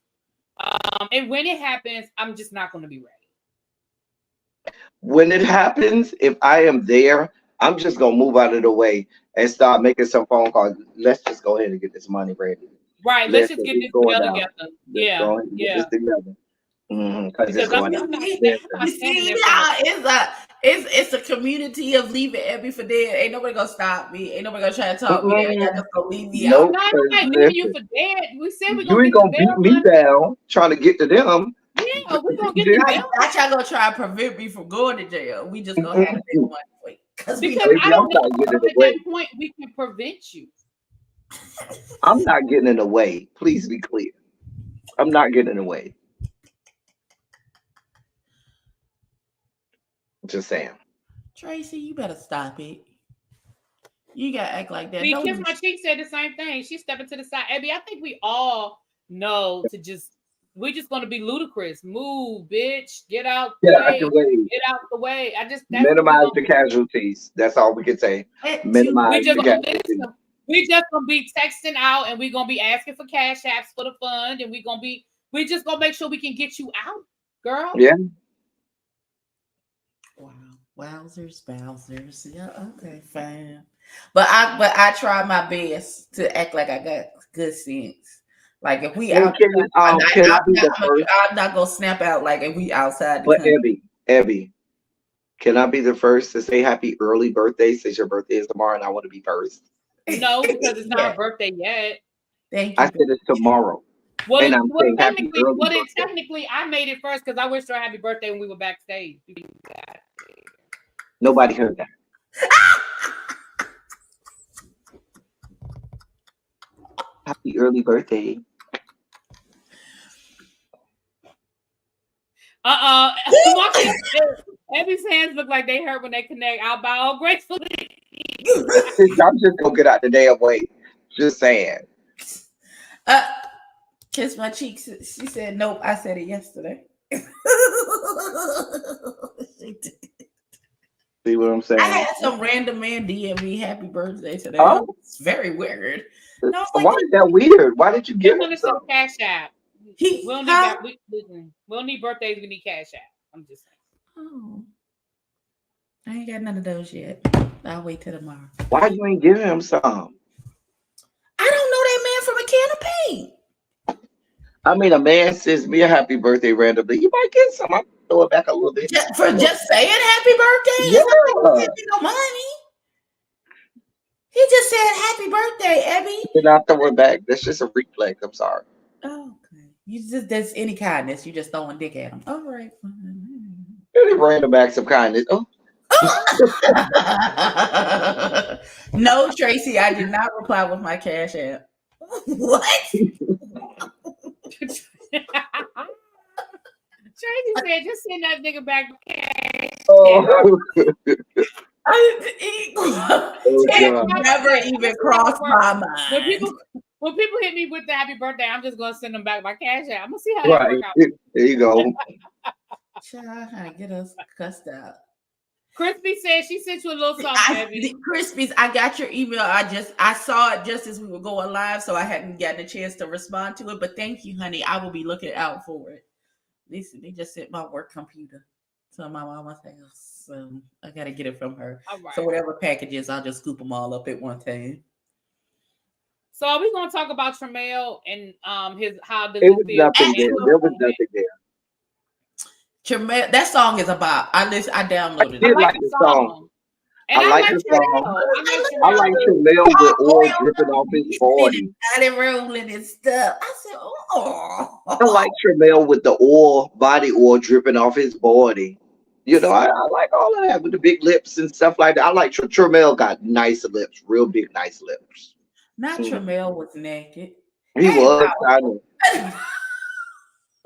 And when it happens, I'm just not gonna be ready. When it happens, if I am there, I'm just gonna move out of the way and start making some phone calls. Let's just go ahead and get this money ready. Right. Let's just get this bill together. Yeah. Get this together. Because it's You going down. see how it's a community of leaving Ebby for dead. Ain't nobody gonna stop me. Ain't nobody gonna try to talk me. Ain't just gonna leave me out. No, I'm not leaving you for dead. We said we're You gonna ain't get gonna the beat bill me money. down trying to get to them. Yeah, we're gonna get the bill. Not y'all gonna try to prevent me from going to jail. We just gonna have to make money for you. Because Baby, I don't know I'm not at getting in the way. that point we can prevent you. I'm not getting in the way. Please be clear. I'm not getting in the way. Just saying. Tracy, you better stop it. You gotta act like that. Kiss My Cheek said the same thing. She's stepping to the side. Abby, I think we all know we're just gonna be ludicrous. Move, bitch. Get out the way. Get out the way. That's minimize the casualties. That's all we can say. Minimize the casualties. We just gonna be texting out and we're gonna be asking for cash apps for the fund, and we just gonna make sure we can get you out, girl. Yeah. Wow. Wowzers, bowsers. Yeah, okay, fine. But I try my best to act like I got good sense. Like if we out, I'm not gonna snap out like if we outside the country. Abby, can I be the first to say happy early birthday since your birthday is tomorrow and I want to be first? No, because it's not her birthday yet. Thank you. I said it's tomorrow. Well, And I'm saying happy early birthday. technically, I made it first because I wished her a happy birthday when we were backstage. Nobody heard that. Happy early birthday. Abby's hands look like they hurt when they connect. I'll bow gracefully. I'm just gonna get out the damn way. Just saying. Kiss my cheeks. She said, nope. I said it yesterday. She did. See what I'm saying? I had some random man DM me happy birthday today. Oh. It's very weird. No, why is that weird? Why did you give him some? Cash app. We don't need that. We don't need birthdays. We need cash app. I'm just saying. Oh. I ain't got none of those yet. I'll wait till tomorrow. Why you ain't giving him some? I don't know that man from a can of paint. I mean, a man sends me a happy birthday randomly. You might get some. I'm gonna throw it back a little bit. Just saying happy birthday? Yeah. No money. He just said happy birthday, Abby. You're not throwing back. That's just a reflex. I'm sorry. Oh, okay. There's any kindness. You just throwing dick at him. All right. Any random acts of kindness. Oh. No, Tracy, I did not reply with my cash app. What? Tracy said, just send that nigga back cash. Oh. It never even crossed my mind. When people hit me with the happy birthday, I'm just gonna send them back my cash app. I'm gonna see how that Right. work out. There you go. Child, trying to get us cussed out. Crispy said she sent you a little something. Crispies, I got your email. I saw it just as we were going live, so I hadn't gotten a chance to respond to it. But thank you, honey. I will be looking out for it. Listen, they just sent my work computer to my mama's house, so I gotta get it from her. Right. So whatever packages, I'll just scoop them all up at one time. So are we gonna talk about Tremel and his how does it was nothing there. There was nothing there. Tremel, that song is about. I downloaded it. I like the song. And I like the song. I like Tremel with oil dripping off his body. Rolling and stuff. I said, oh. I like Tremel with the body oil dripping off his body. You know, I like all of that with the big lips and stuff like that. I like Tremel got nice lips, real big, nice lips. Not Tremel was naked. He was. I know.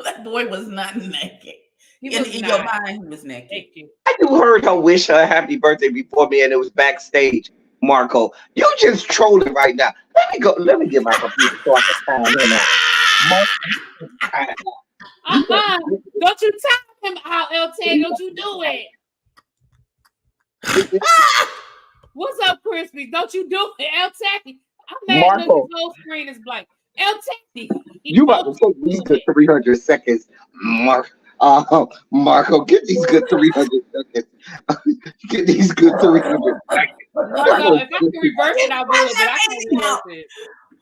That boy was not naked. In your mind, he was naked. I do heard her wish her a happy birthday before me, and it was backstage. Marco, you just trolling right now. Let me go. Let me get my computer so I can find him out. Don't you tell him how LT. Don't you do it. What's up, Crispy? Don't you do it, LT. I'm mad because his whole screen is blank. LT. You about to take these good 300 seconds, Marco, get these good 300 seconds. Get these good 300 seconds. Marco, if I can reverse it, I will, but I can't reverse it.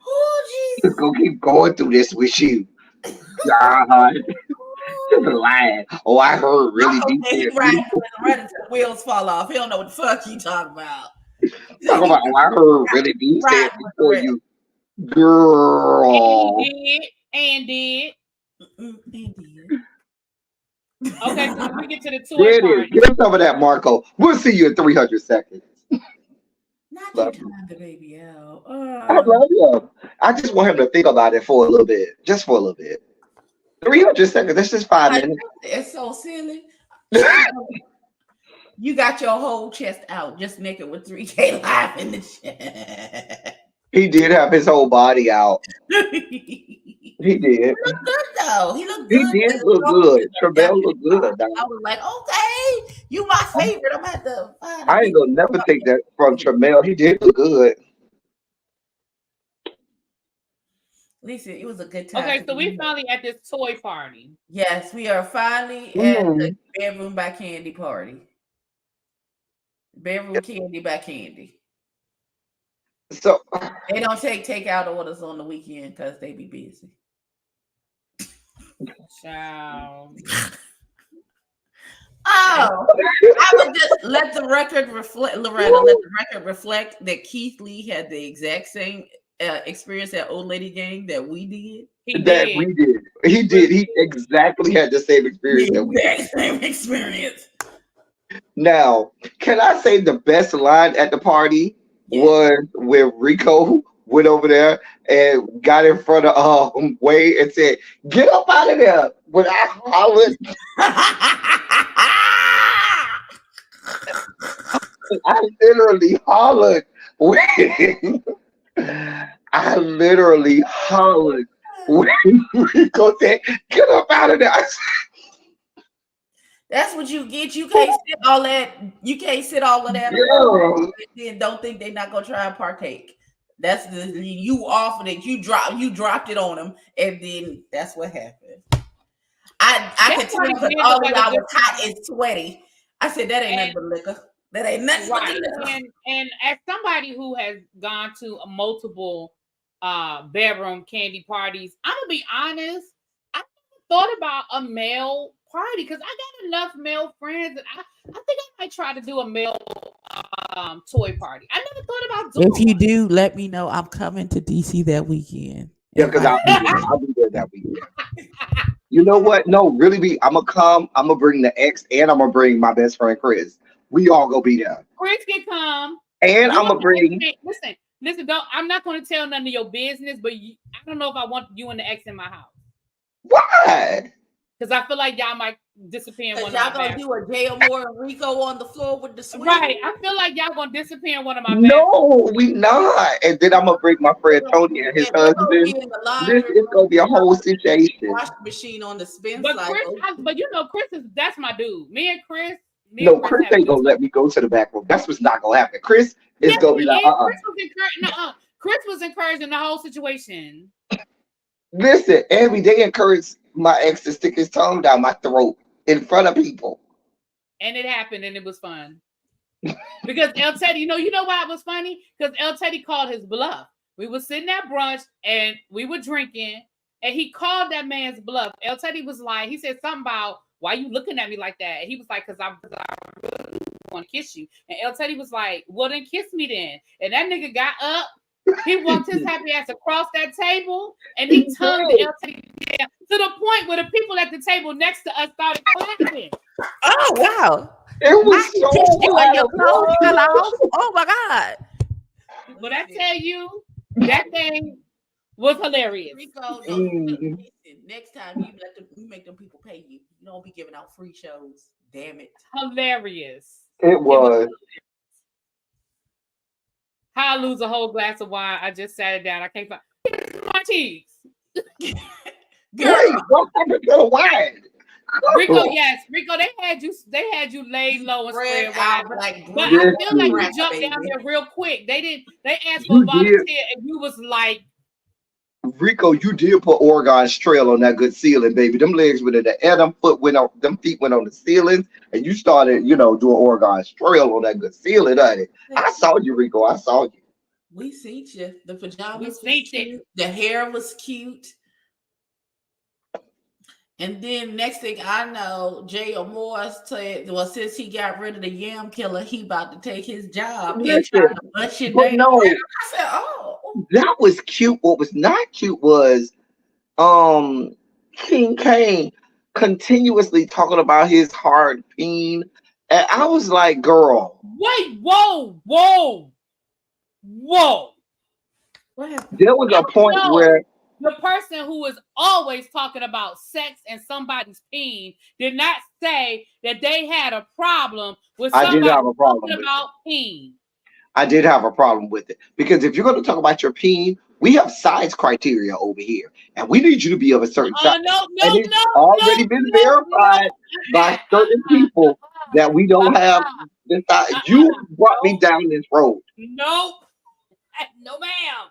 Oh, jeez. Just gonna keep going through this with you. God. Just lying. Oh, I heard really deep. He's right until the wheels fall off. He don't know what the fuck you talking about. Talking about, oh, I heard really deep before you. Girl. And did. Okay, so we get to the toy There it party. is. Get some of that, Marco. We'll see you in 300 seconds. Not your time to baby out. I love him. I just want him to think about it for a little bit. Just for a little bit. 300 seconds. That's just 5 minutes. It's so silly. You got your whole chest out, just naked with 3K live in the chat. He did have his whole body out. He did. He looked good though. He looked good. He did look good. Tremel looked good. I was like, okay, you my favorite. I'm at the. I ain't gonna never take that from Tremel. He did look good. Listen, it was a good time. Okay, so we finally at this toy party. Yes, we are finally at the Bedroom by Candy party. Bedroom Candy by Candy. So they don't take takeout orders on the weekend because they be busy. Ciao. Oh, I would just let the record reflect, Loretta. Let the record reflect that Keith Lee had the exact same experience that old lady gang that we did? He That did. we did. He did. He exactly had the same experience that we did. Exact same experience. Now, can I say the best line at the party Yeah. was when Rico went over there and got in front of Wade and said, "Get up out of there!" When I hollered, I literally hollered. When I literally hollered when Rico said, "Get up out of there!" I said, That's what you get. You can't sit all that. You can't sit all of that "Girl." and then don't think they're not gonna try and partake. That's you offered it. You dropped it on them, and then that's what happened. I could tell because all of y'all was hot and sweaty. I said that ain't nothing but liquor. That ain't nothing but liquor. And as somebody who has gone to multiple bedroom candy parties, I'm gonna be honest. I thought about a male party because I got enough male friends that I think I might try to do a male toy party. I never thought about doing. If you do, let me know. I'm coming to DC that weekend. Yeah, because I'll be there. I'll be there that weekend. You know what? No, really, I'm gonna come. I'm gonna bring the ex, and I'm gonna bring my best friend Chris. We all gonna be there. Chris can come, and I'm gonna bring. Listen. Don't. I'm not gonna tell none of your business, but I don't know if I want you and the ex in my house. Why? Because I feel like y'all might disappear in one of my y'all gonna do a J. Moore and Rico on the floor with the swing. Right. I feel like y'all gonna disappear in one of my No, we not. And then I'm gonna bring my friend Tony and his husband. This is gonna be a whole situation. Washing machine on the spin but side. But you know, that's my dude. Me and Chris. Chris ain't gonna let me go to the back room. That's what's not gonna happen. Chris is gonna be like, Chris was encouraging the whole situation. Listen, every day encourage my ex to stick his tongue down my throat in front of people. And it happened, and it was fun. Because ELTEDDY, you know why it was funny? Because ELTEDDY called his bluff. We were sitting at brunch, and we were drinking, and he called that man's bluff. ELTEDDY was like, he said something about, why you looking at me like that? And he was like, because I really want to kiss you. And ELTEDDY was like, well, then kiss me then. And that nigga got up. He walked his happy ass across that table, and he tongued ELTEDDY down to the point where the people at the table next to us started clapping. Oh, wow. It was so you and your clothes fell off. Oh, my God. But I tell you, that thing was hilarious. Rico, next time you make them people pay you. You don't be giving out free shows. Damn it. Hilarious. It was. How I lose a whole glass of wine. I just sat it down. I can't find my cheese. Wait, what happened to the wine? Rico, yes, Rico. They had you laid low and spread wide. But I feel like you jumped down there real quick. They asked for a volunteer, and you was like, Rico, you did put Oregon's trail on that good ceiling, baby. Them legs went in the air, them feet went on the ceiling, and you started, doing Oregon's trail on that good ceiling, honey. I saw you, Rico. I saw you. We seen you. The pajamas was cute. The hair was cute. And then next thing I know, J. Moore said, well, since he got rid of the yam killer, he about to take his job. Listen, but no, I said, oh. That was cute. What was not cute was King Kane continuously talking about his hard peen. And I was like, girl. Wait, whoa. What happened? There was a point where the person who was always talking about sex and somebody's peen did not say that they had a problem with somebody talking about peen. I did have a problem with it because if you're going to talk about your peen, we have size criteria over here, and we need you to be of a certain size. It's already been verified by certain people that we don't have this size. You brought me down this road. Nope. No, ma'am.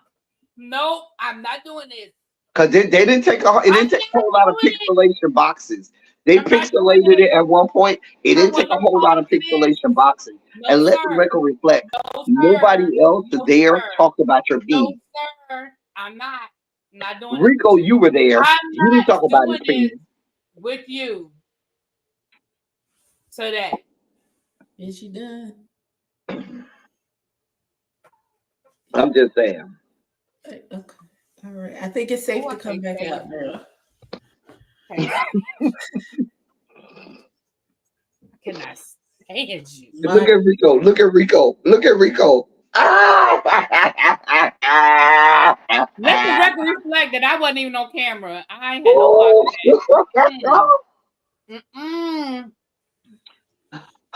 Nope. I'm not doing this. Because it didn't take a whole lot of pixelation boxes. They pixelated it at one point. It didn't take a whole lot of pixelation boxes. And let the record reflect. Nobody else there talked about your peen. No, sir. I'm not doing Rico, you were there. You didn't talk about his peen. With you. So that. Is she done? I'm just saying. Okay. All right. I think it's safe to come back out now. Okay. I cannot stand you. Look at Rico. Look at Rico. Look at Rico. Let the record reflect that I wasn't even on camera. I ain't had no part of that.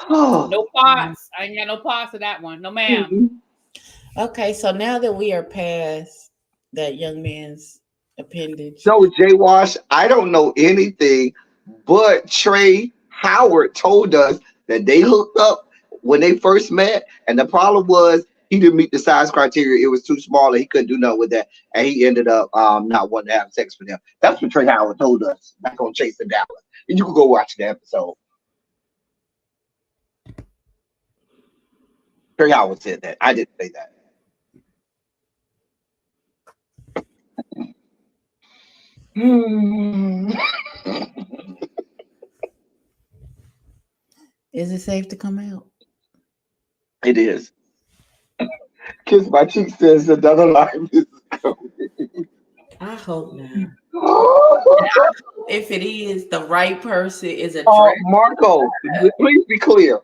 No parts. I ain't got no parts of that one. No, ma'am. Okay, so now that we are past that young man's appendage. No, Jay Wash, I don't know anything, but Trey Howard told us that they hooked up when they first met, and the problem was he didn't meet the size criteria. It was too small, and he couldn't do nothing with that, and he ended up not wanting to have sex with him. That's what Trey Howard told us back on Chasing Dallas. And you can go watch the episode. Trey Howard said that. I didn't say that. Is it safe to come out? It is. Kiss My Cheek says another life is coming. I hope not. If it is, the right person is a Marco, please be clear.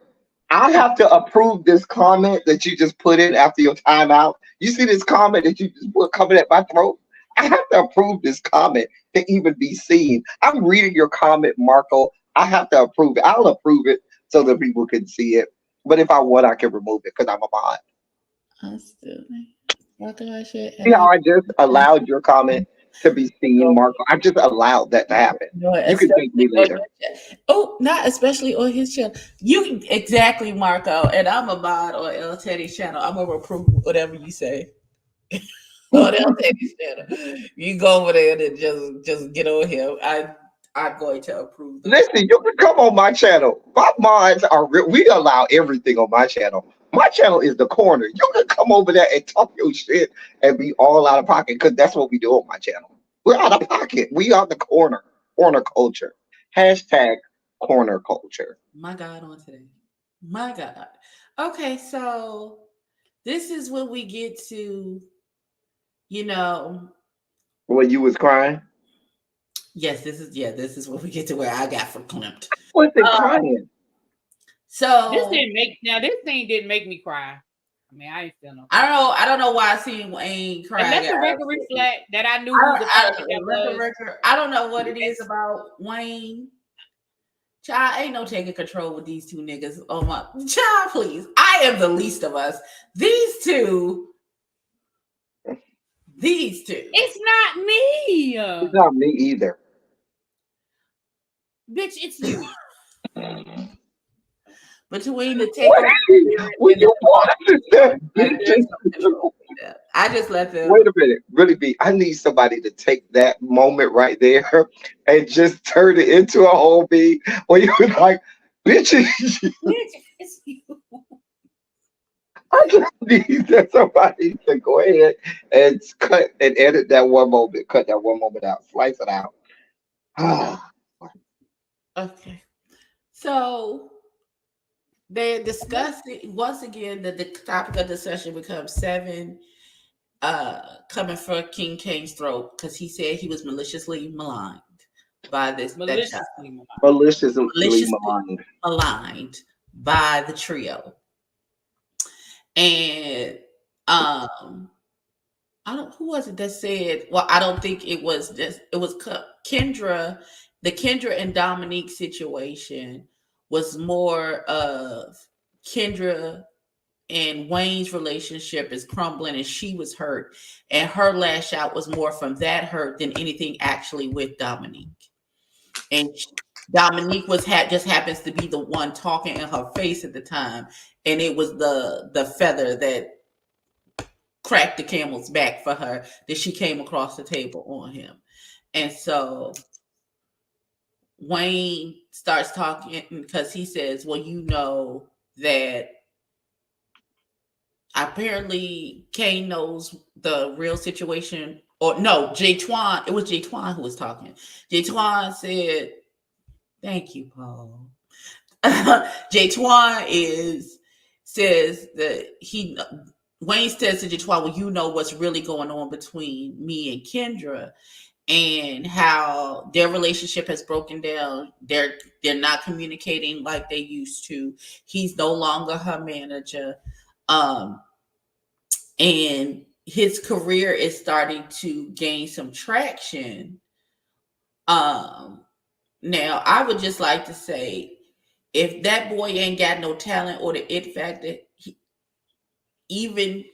I have to approve this comment that you just put in after your timeout. You see this comment that you just put coming at my throat? I have to approve this comment to even be seen. I'm reading your comment, Marco. I have to approve it. I'll approve it so that people can see it. But if I want, I can remove it because I'm a mod. See how I just allowed your comment to be seen, Marco? I just allowed that to happen. No, you can thank me later. Oh, not especially on his channel. You exactly, Marco. And I'm a mod on ELTEDDY's channel. I'm gonna approve whatever you say. On ELTEDDY's channel, you go over there and just get on here. I'm going to approve. Listen, you can come on my channel. My mods are we allow everything on my channel. My channel is the corner. You can come over there and talk your shit and be all out of pocket because that's what we do on my channel. We're out of pocket. We are the corner. Corner culture. Hashtag corner culture. My God, on today. My God. Okay, so this is when we get to, when you was crying. Yes, this is when we get to where I got verklempt. What's it crying? So this thing didn't make me cry. I mean, I ain't feeling no. I don't know why I seen Wayne cry. And let the record reflect that I knew who the person was. I don't know what it is about Wayne. Child, ain't no taking control with these two niggas. Oh my child, please. I am the least of us. These two. It's not me. It's not me either. Bitch, it's you. Between the take I just let them. Wait a minute, really be. I need somebody to take that moment right there and just turn it into a whole beat where you was like, bitch, it's you. I just need somebody to go ahead and cut and edit that one moment, cut that one moment out, slice it out. Okay. So they're discussing once again that the topic of the session becomes 7 coming for King Kane's throat because he said he was maliciously maligned by this maliciously maligned by the trio. And who was it that said, well, I don't think it was Kendra. The Kendra and Dominique situation was more of Kendra and Wayne's relationship is crumbling and she was hurt. And her lash out was more from that hurt than anything actually with Dominique. And Dominique just happens to be the one talking in her face at the time. And it was the feather that cracked the camel's back for her that she came across the table on him. And so Wayne starts talking because he says, well, you know that apparently Kane knows the real situation. Or no, Jay-Twan, it was Jay-Twan who was talking. Jay-Twan said, thank you, Paul. Jay-Twan says that Wayne says to Jatwa, well, you know what's really going on between me and Kendra, and how their relationship has broken down. They're not communicating like they used to. He's no longer her manager. Um, and his career is starting to gain some traction. Um, Now I would just like to say, if that boy ain't got no talent or the it factor, even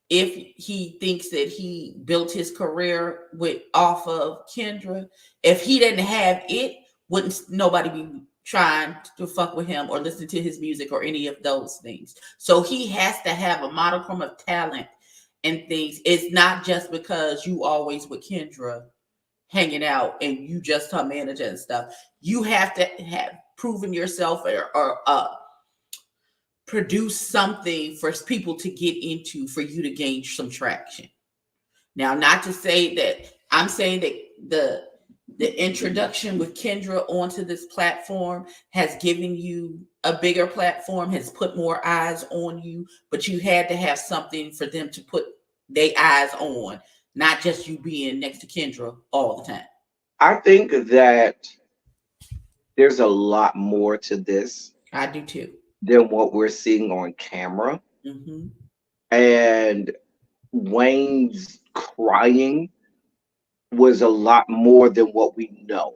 if he thinks that he built his career with off of Kendra, if he didn't have it, wouldn't nobody be trying to fuck with him or listen to his music or any of those things. So he has to have a modicum of talent and things. It's not just because you always with Kendra hanging out and you just her manager and stuff. You have to have proven yourself or produce something for people to get into for you to gain some traction. Now, not to say that I'm saying that the introduction with Kendra onto this platform has given you a bigger platform, has put more eyes on you, but you had to have something for them to put their eyes on, not just you being next to Kendra all the time. I think that there's a lot more to this I do too. than what we're seeing on camera. Mm-hmm. And Wayne's crying was a lot more than what we know.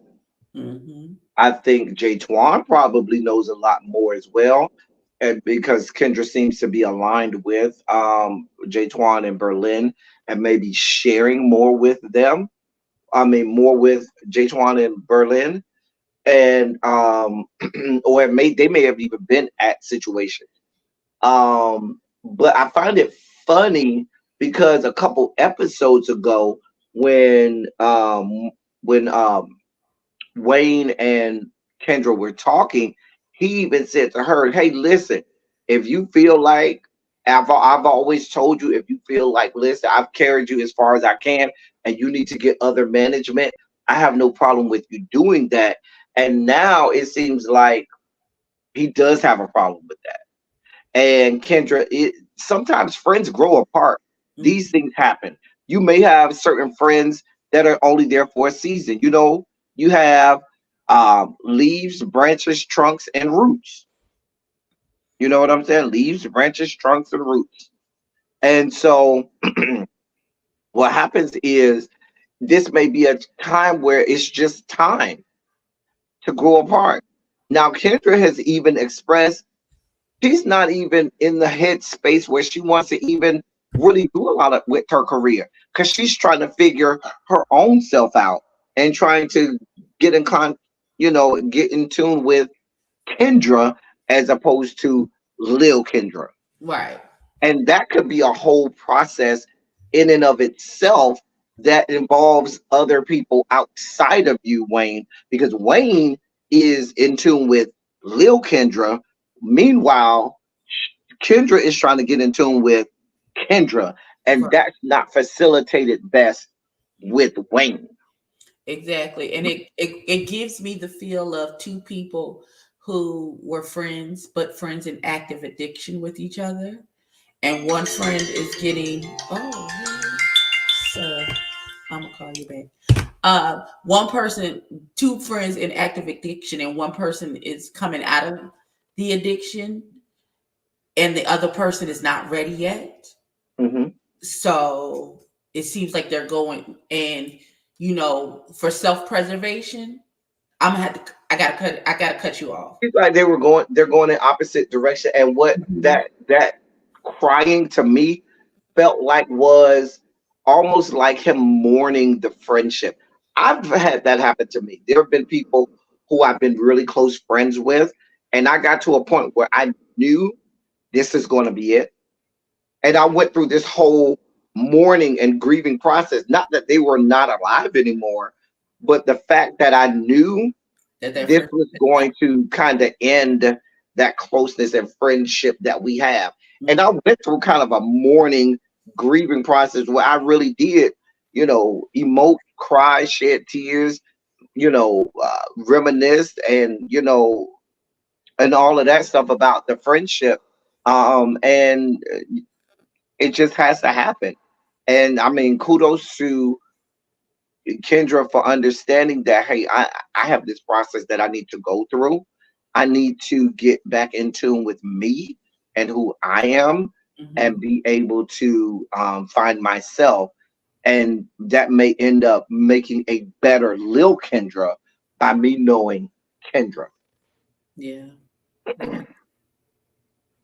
Mm-hmm. I think Jay Twan probably knows a lot more as well. And because Kendra seems to be aligned with Jay Twan in Berlin and maybe sharing more with them. I mean, more with Jay Twan in Berlin. And or they may have even been at situations. But I find it funny because a couple episodes ago, when when Wayne and Kendra were talking, he even said to her, "Hey, listen, if you feel like I've always told you, if you feel like, listen, I've carried you as far as I can, and you need to get other management, I have no problem with you doing that." And now it seems like he does have a problem with that. And Kendra, sometimes friends grow apart. These Mm-hmm. things happen. You may have certain friends that are only there for a season. You know, you have leaves, branches, trunks, and roots. You know what I'm saying? Leaves, branches, trunks, and roots. And so what happens is this may be a time where it's just time to grow apart. Now, Kendra has even expressed she's not even in the headspace where she wants to even really do a lot of with her career because she's trying to figure her own self out and trying to get get in tune with Kendra as opposed to Lil Kendra. Right. And that could be a whole process in and of itself that involves other people outside of you, Wayne, because Wayne is in tune with Lil Kendra. Meanwhile, Kendra is trying to get in tune with Kendra, and Right. that's not facilitated best with Wayne. Exactly. And it gives me the feel of two people who were friends, but friends in active addiction with each other. And one friend is getting, oh, hey, sir, I'm going to call you back. One person, two friends in active addiction, and one person is coming out of the addiction, and the other person is not ready yet. Hmm. So it seems like they're going, and for self-preservation, I'm gonna have to. I gotta cut you off. It's like they're going in opposite direction, and what Mhm. that crying to me felt like was almost like him mourning the friendship. I've had that happen to me. There have been people who I've been really close friends with, and I got to a point where I knew this is going to be it. And I went through this whole mourning and grieving process. Not that they were not alive anymore, but the fact that I knew That their this friend. was going to kind of end that closeness and friendship that we have. And I went through kind of a mourning, grieving process where I really did, emote, cry, shed tears, reminisce, and and all of that stuff about the friendship. And It just has to happen. And I mean, kudos to Kendra for understanding that, hey, I have this process that I need to go through. I need to get back in tune with me and who I am and be able to find myself. And that may end up making a better Lil Kendra by me knowing Kendra. Yeah.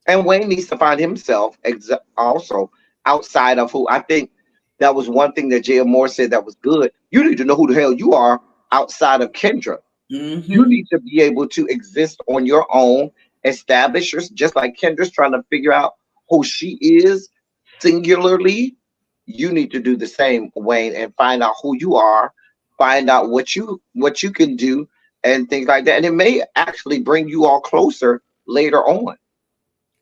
And Wayne needs to find himself also outside of who I think that was one thing that J.M. Moore said that was good. You need to know who the hell you are outside of Kendra. You need to be able to exist on your own, establish your, just like Kendra's trying to figure out who she is singularly. You need to do the same, Wayne, and find out who you are, find out what you can do, and things like that. And it may actually bring you all closer later on.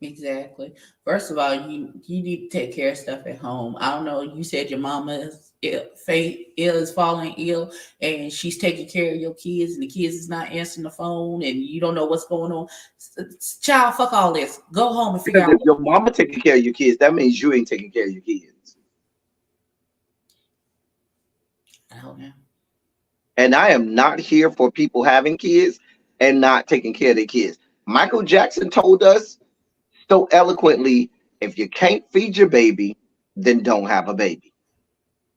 Exactly. First of all, you need to take care of stuff at home. I don't know. You said your mama is ill, is falling ill, and she's taking care of your kids, and the kids is not answering the phone, and you don't know what's going on. Child, fuck all this. Go home and figure Because out. if your mama taking care of your kids, that means you ain't taking care of your kids. I don't know. And I am not here for people having kids and not taking care of their kids. Michael Jackson told us so eloquently, if you can't feed your baby, then don't have a baby.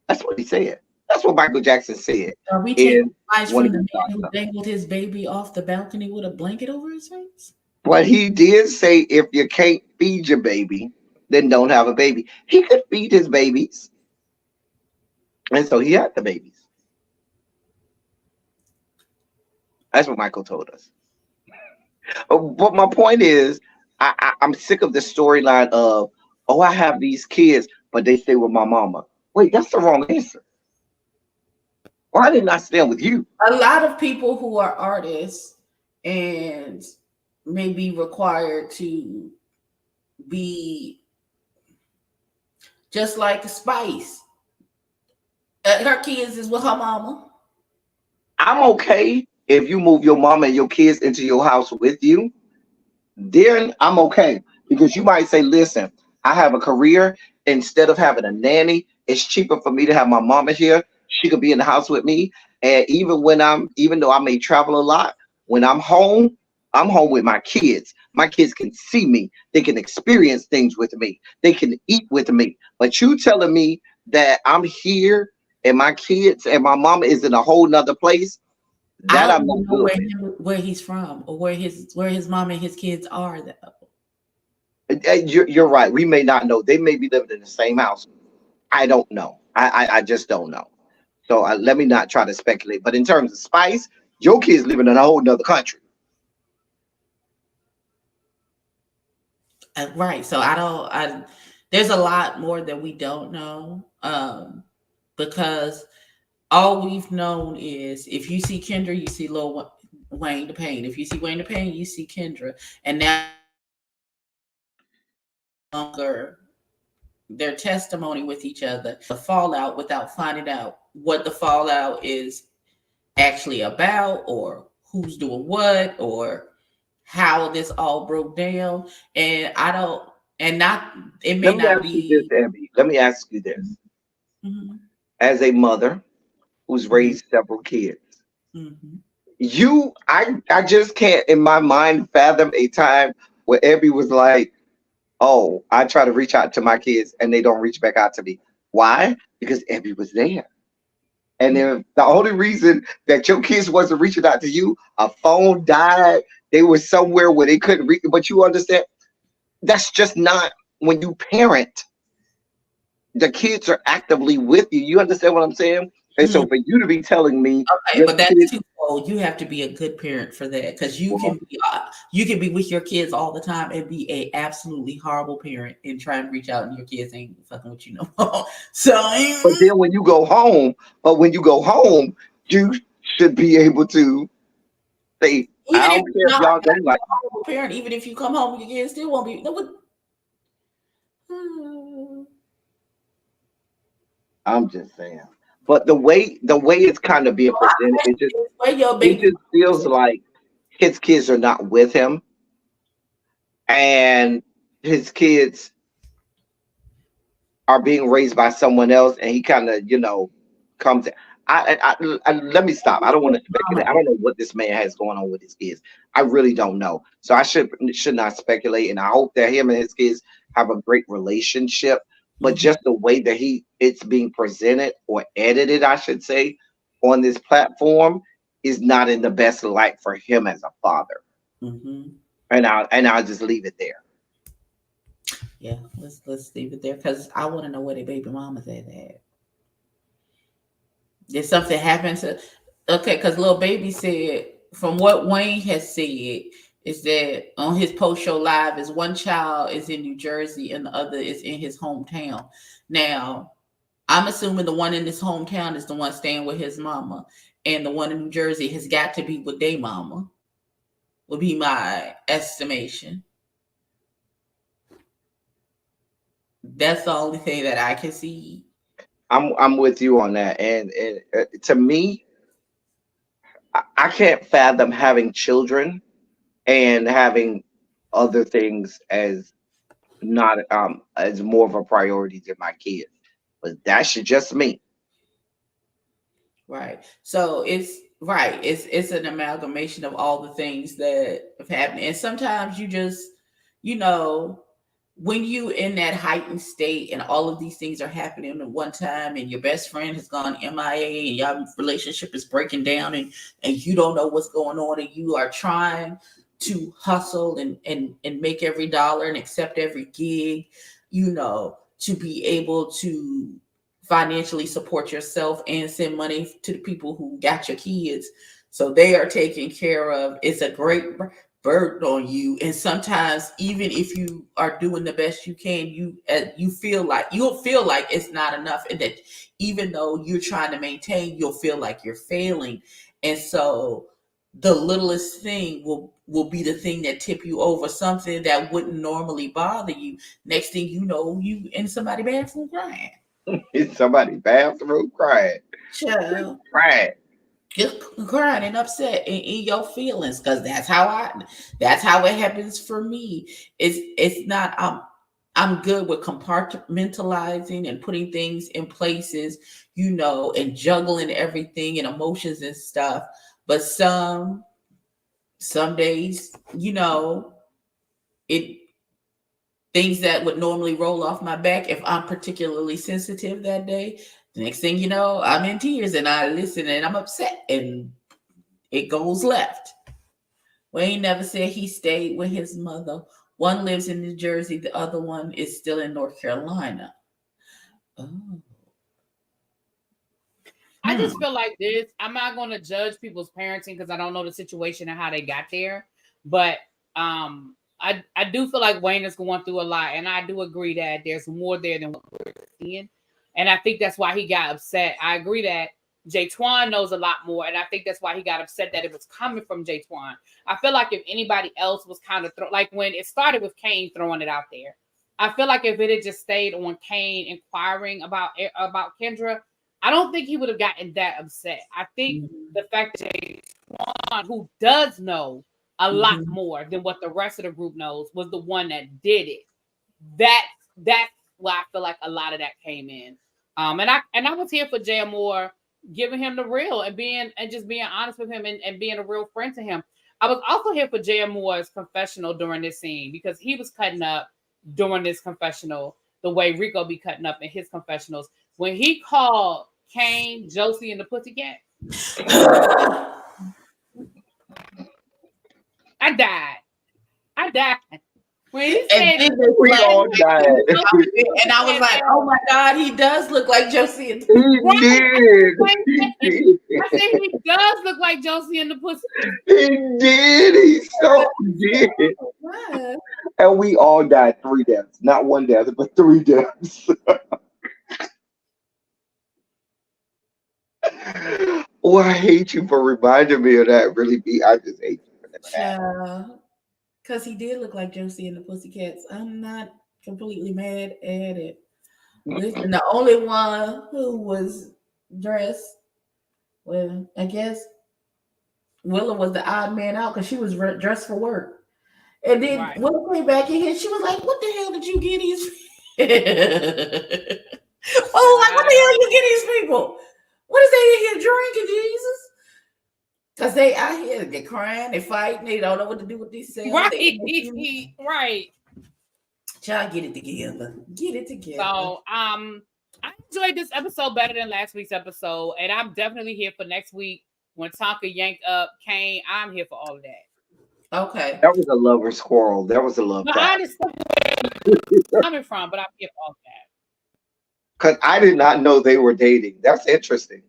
That's what he said. That's what Michael Jackson said. Are we taking advice from the man who dangled his baby off the balcony with a blanket over his face? But he did say, if you can't feed your baby, then don't have a baby. He could feed his babies. And so he had the babies. That's what Michael told us. But my point is, I'm sick of the storyline of, oh, I have these kids, but they stay with my mama. Wait, that's the wrong answer. Why didn't I stand with you? A lot of people who are artists and may be required to be just like Spice. Her kids is with her mama. I'm okay if you move your mama and your kids into your house with you. Then I'm okay, because you might say, listen, I have a career. Instead of having a nanny, it's cheaper for me to have my mama here. She could be in the house with me. And even though I may travel a lot, when I'm home with my kids. My kids can see me. They can experience things with me. They can eat with me. But you telling me that I'm here and my kids and my mama is in a whole nother place, that I'm not know good. where he's from or where his mom and his kids are. You're right. We may not know. They may be living in the same house. I don't know. I just don't know. So let me not try to speculate. But in terms of Spice, your kids living in a whole nother country. Right. So there's a lot more that we don't know, because all we've known is if you see Kendra, you see Lil Wayne the Pain. If you see Wayne the Pain, you see Kendra. And now their testimony with each other, the fallout, without finding out what the fallout is actually about or who's doing what or how this all broke down. And it may not be. Let me ask you this. Mm-hmm. As a mother who's raised several kids, I just can't in my mind fathom a time where Abby was like, oh, I try to reach out to my kids and they don't reach back out to me. Why? Because Abby was there. And if the only reason that your kids wasn't reaching out to you, a phone died, they were somewhere where they couldn't reach, but you understand, that's just not when you parent. The kids are actively with you. You understand what I'm saying? And so for you to be telling me, okay, but that's twofold. You have to be a good parent for that, because you can be with your kids all the time and be a absolutely horrible parent and try and reach out and your kids ain't fucking with you no more. So, but then when you go home, you should be able to say, I don't care if y'all don't like a horrible parent. Even if you come home, your kids still won't be. I'm just saying. But the way it's kind of being presented, it just feels like his kids are not with him, and his kids are being raised by someone else, and he kind of, comes. Let me stop. I don't want to speculate. I don't know what this man has going on with his kids. I really don't know. So I should not speculate. And I hope that him and his kids have a great relationship. But just the way that it's being presented or edited, I should say, on this platform is not in the best light for him as a father. Mm-hmm. And I'll just leave it there. Yeah, let's leave it there because I want to know where the baby mama's at. Did something happen to? Okay, because little baby said, from what Wayne has said, is that on his post show live is one child is in New Jersey and the other is in his hometown. Now, I'm assuming the one in his hometown is the one staying with his mama, and the one in New Jersey has got to be with their mama. Would be my estimation. That's the only thing that I can see. I'm with you on that, and to me, I can't fathom having children and having other things as not as more of a priority than my kids. But that's just me. Right. So it's right. It's an amalgamation of all the things that have happened. And sometimes you just, you know, when you in that heightened state and all of these things are happening at one time and your best friend has gone MIA and your relationship is breaking down and you don't know what's going on and you are trying to hustle and make every dollar and accept every gig, you know, to be able to financially support yourself and send money to the people who got your kids so they are taken care of. It's a great burden on you, and sometimes even if you are doing the best you can, you'll feel like it's not enough, and that even though you're trying to maintain, you'll feel like you're failing. And so the littlest thing will be the thing that tip you over, something that wouldn't normally bother you. Next thing you know, you in somebody's bathroom crying. It's somebody's bathroom crying. Child, Crying. just crying and upset in your feelings, because that's how it happens for me. It's not I'm good with compartmentalizing and putting things in places, you know, and juggling everything and emotions and stuff. But some days, you know, it things that would normally roll off my back, if I'm particularly sensitive that day, the next thing you know, I'm in tears and I listen and I'm upset and it goes left. Wayne never said he stayed with his mother. One lives in New Jersey, the other one is still in North Carolina. Oh. I just feel like this. I'm not going to judge people's parenting because I don't know the situation and how they got there. But I do feel like Wayne is going through a lot, and I do agree that there's more there than what we're seeing, and I think that's why he got upset. I agree that Jay Twan knows a lot more, and I think that's why he got upset that it was coming from Jay Twan. I feel like if anybody else was kind of like when it started with Kane throwing it out there, I feel like if it had just stayed on Kane inquiring about Kendra, I don't think he would have gotten that upset. I think the fact that Jay Twan, who does know a lot more than what the rest of the group knows, was the one that did it. That's why I feel like a lot of that came in. And I was here for Jay Moore, giving him the real and just being honest with him and being a real friend to him. I was also here for Jay Moore's confessional during this scene because he was cutting up during this confessional the way Rico be cutting up in his confessionals. When he called Kane, Josie, and the Pussycat, I died. When he said We all died. And I was like, oh my God, he does look like Josie. He did. I said he does look like Josie and the Pussy. He did. He so did. And we all died 3 deaths. Not 1 death, but 3 deaths. Oh, I hate you for reminding me of that. Really, I just hate you for that. Because he did look like Josie and the Pussycats. I'm not completely mad at it. Listen, the only one who was dressed, well, I guess Willa was the odd man out because she was dressed for work. And then Willa came back in here. She was like, "What the hell did you get these?" Like, what the hell you get these people? What is they in here drinking, Jesus? Because they out here, they crying, they fighting, they don't know what to do with themselves. Right, right. Y'all get it together. Get it together. So, I enjoyed this episode better than last week's episode, and I'm definitely here for next week when Tonka yanked up Kane. I'm here for all of that. Okay. That was a lover's quarrel. That was a love No, tap. I understand where you're coming from, but I'm here for all of that. Because I did not know they were dating. That's interesting.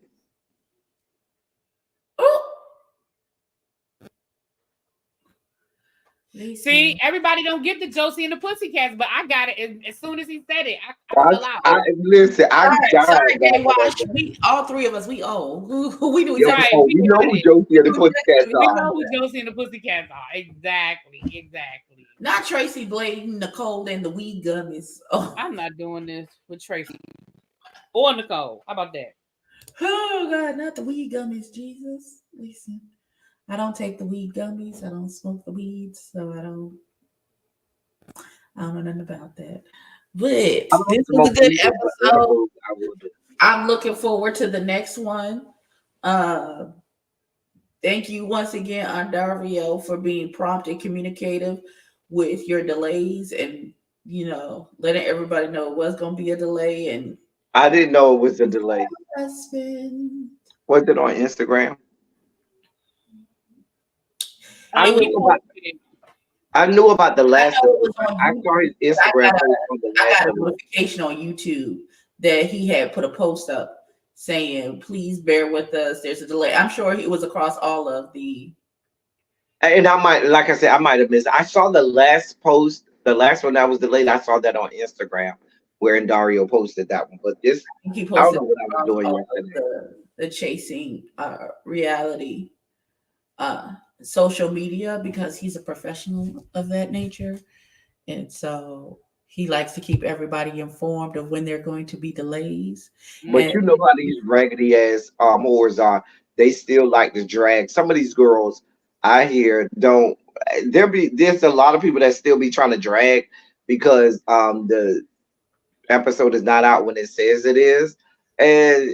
See, everybody don't get the Josie and the Pussycats, but I got it as soon as he said it. I fell out. Listen, I sorry, we all three of us, we old. We knew exactly. We know who Josie and the Pussycats are. We know who Josie and the Pussycats are. Exactly. Not Tracy Bladen, Nicole, and the weed gummies. Oh, I'm not doing this with Tracy or Nicole. How about that? Oh God, not the weed gummies, Jesus. Listen. I don't take the weed gummies. I don't smoke the weeds, so I don't know nothing about that. But this was a good episode. I'm looking forward to the next one. Thank you once again, Andario, for being prompt and communicative with your delays and letting everybody know it was going to be a delay. And I didn't know it was a delay. Was it on Instagram? I knew about the last one. I saw his Instagram post on the last I got a notification on YouTube that he had put a post up saying, please bear with us. There's a delay. I'm sure it was across all of the. And I might, like I said, I might have missed. I saw the last post, the last one that was delayed. I saw that on Instagram where Dario posted that one. But this, I don't know what I was doing yesterday. The chasing reality social media, because he's a professional of that nature, and so he likes to keep everybody informed of when they're going to be delays. But you know how these raggedy ass whores are. They still like to drag. Some of these girls I hear don't. There's a lot of people that still be trying to drag because the episode is not out when it says it is. And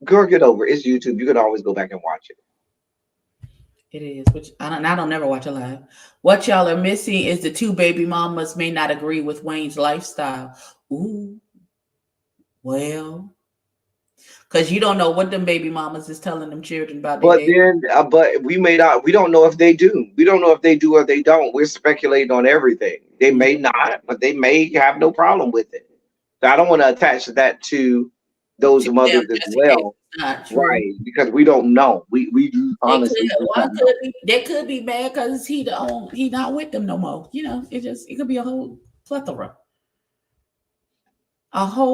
girl, get over it. It's YouTube. You can always go back and watch it. It is, which I don't never watch it live. What y'all are missing is the two baby mamas may not agree with Wayne's lifestyle. Ooh, well, because you don't know what them baby mamas is telling them children about. But we don't know if they do. We don't know if they do or they don't. We're speculating on everything. They may not, but they may have no problem with it. So I don't want to attach that to those mothers as well. Right, because we don't know. We honestly they could be mad because he not with them no more. It could be a whole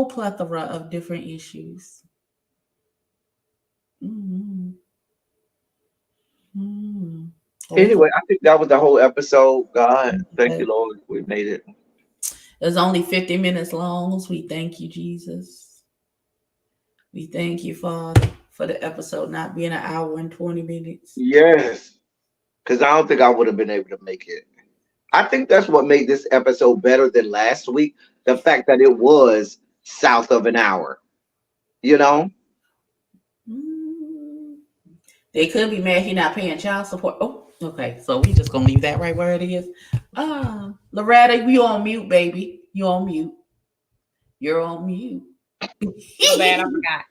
plethora of different issues. Mm-hmm. Mm-hmm. Anyway, I think that was the whole episode. God, thank you, Lord, we made it. It was only 50 minutes long. So we thank you, Jesus. We thank you, Father, for the episode not being an hour and 20 minutes. Yes, because I don't think I would have been able to make it. I think that's what made this episode better than last week. The fact that it was south of an hour. They could be mad he not paying child support. Oh, okay. So we just gonna leave that right where it is. Loretta, you on mute, baby. You on mute. You're on mute. So bad, I forgot.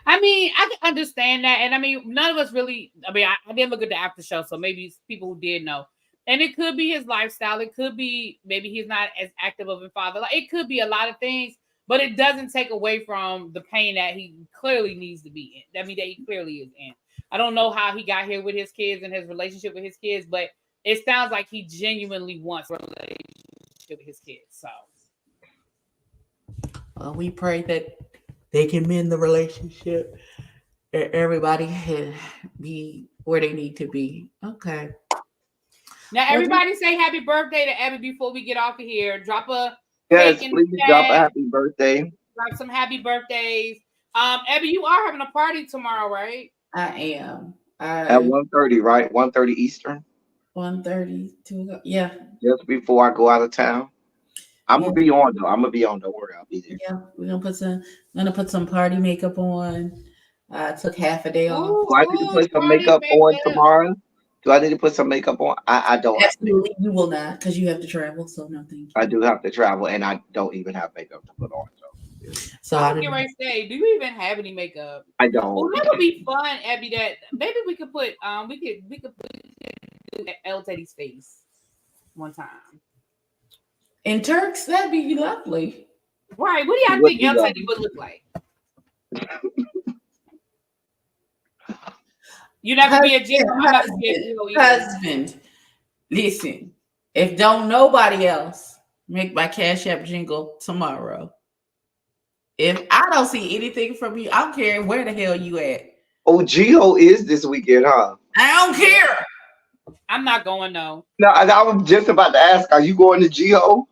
I mean, I can understand that, and I mean, none of us really. I mean, I didn't look at the after show, so maybe it's people who did know. And it could be his lifestyle. It could be maybe he's not as active of a father. Like, it could be a lot of things, but it doesn't take away from the pain that he clearly needs to be in. I mean, that he clearly is in. I don't know how he got here with his kids and his relationship with his kids, but it sounds like he genuinely wants a relationship with his kids. So we pray that they can mend the relationship and everybody can be where they need to be. Okay. Now, everybody say happy birthday to Abby before we get off of here. Drop a please drop a happy birthday. Drop some happy birthdays. Abby, you are having a party tomorrow, right? I am. At 1:30, right? 1:30 Eastern. 1:30. Yeah. Just before I go out of town. I'm gonna be on though. I'm gonna be on. Don't worry, I'll be there. Yeah, we're gonna put some party makeup on. I took half a day off. Ooh, Do I need to put some party makeup on makeup. tomorrow? Do I need to put some makeup on? I don't have to. Absolutely, you will not, because you have to travel. So no, thank I you. do have to travel, and I don't even have makeup to put on. So yeah. So I I was getting didn't. ready to say, do you even have any makeup? I Oh, don't. that would be fun, Abby. That maybe we could put we could put L Teddy's face one time. In Turks, that'd be lovely. Right. What do y'all Would think be L Teddy lovely. would look like? You're not gonna be a G. I'm not gonna be a G either. Husband, listen. If don't nobody else make my Cash App jingle tomorrow, if I don't see anything from you, I don't care where the hell you at. Oh, Geo is this weekend, huh? I don't care. I'm not going though. No, I was just about to ask. Are you going to Geo?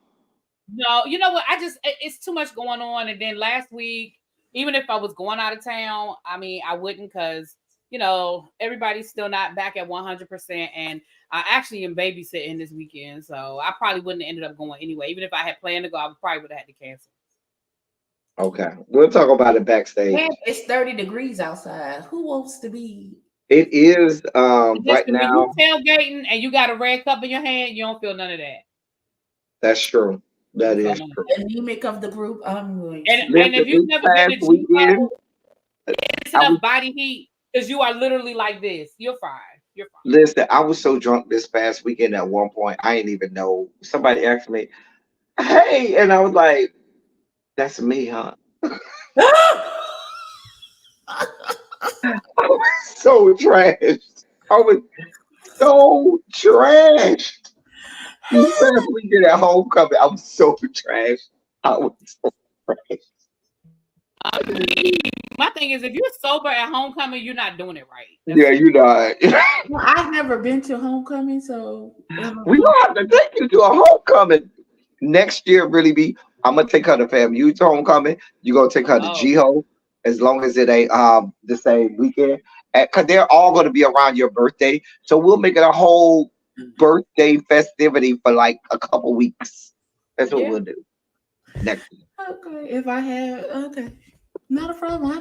No, you know what? It's too much going on. And then last week, even if I was going out of town, I mean, I wouldn't because everybody's still not back at 100%. And I actually am babysitting this weekend, so I probably wouldn't have ended up going anyway. Even if I had planned to go, I probably would have had to cancel. Okay, we'll talk about it backstage. Man, it's 30 degrees outside. Who wants to be? It is right Listen, when you now. tailgating and you got a red cup in your hand, you don't feel none of that. That's true. You don't That feel is none of true. Anemic of the group? I'm going. And Listen, if this you've never been past to weekend, it's I was enough body heat because you are literally like this. You're fine. You're fine. listen. I was so drunk this past weekend. At one point, I didn't even know. Somebody asked me, "Hey," and I was like, "That's me, huh?" I was so trashed. I was so trashed. This past weekend at homecoming, I was so trashed. I was so trashed. I mean, my thing is, if you're sober at homecoming, you're not doing it right. Yeah, you know. Well, I've never been to homecoming, so We gonna have to take you to a homecoming next year. Really be. I'm gonna take her to FAMU to homecoming. You gonna take her to Oh, GHO as long as it ain't the same weekend. Cause they're all gonna be around your birthday, so we'll make it a whole birthday festivity for like a couple weeks. That's what yeah. we'll do next year. okay. If I have not a problem.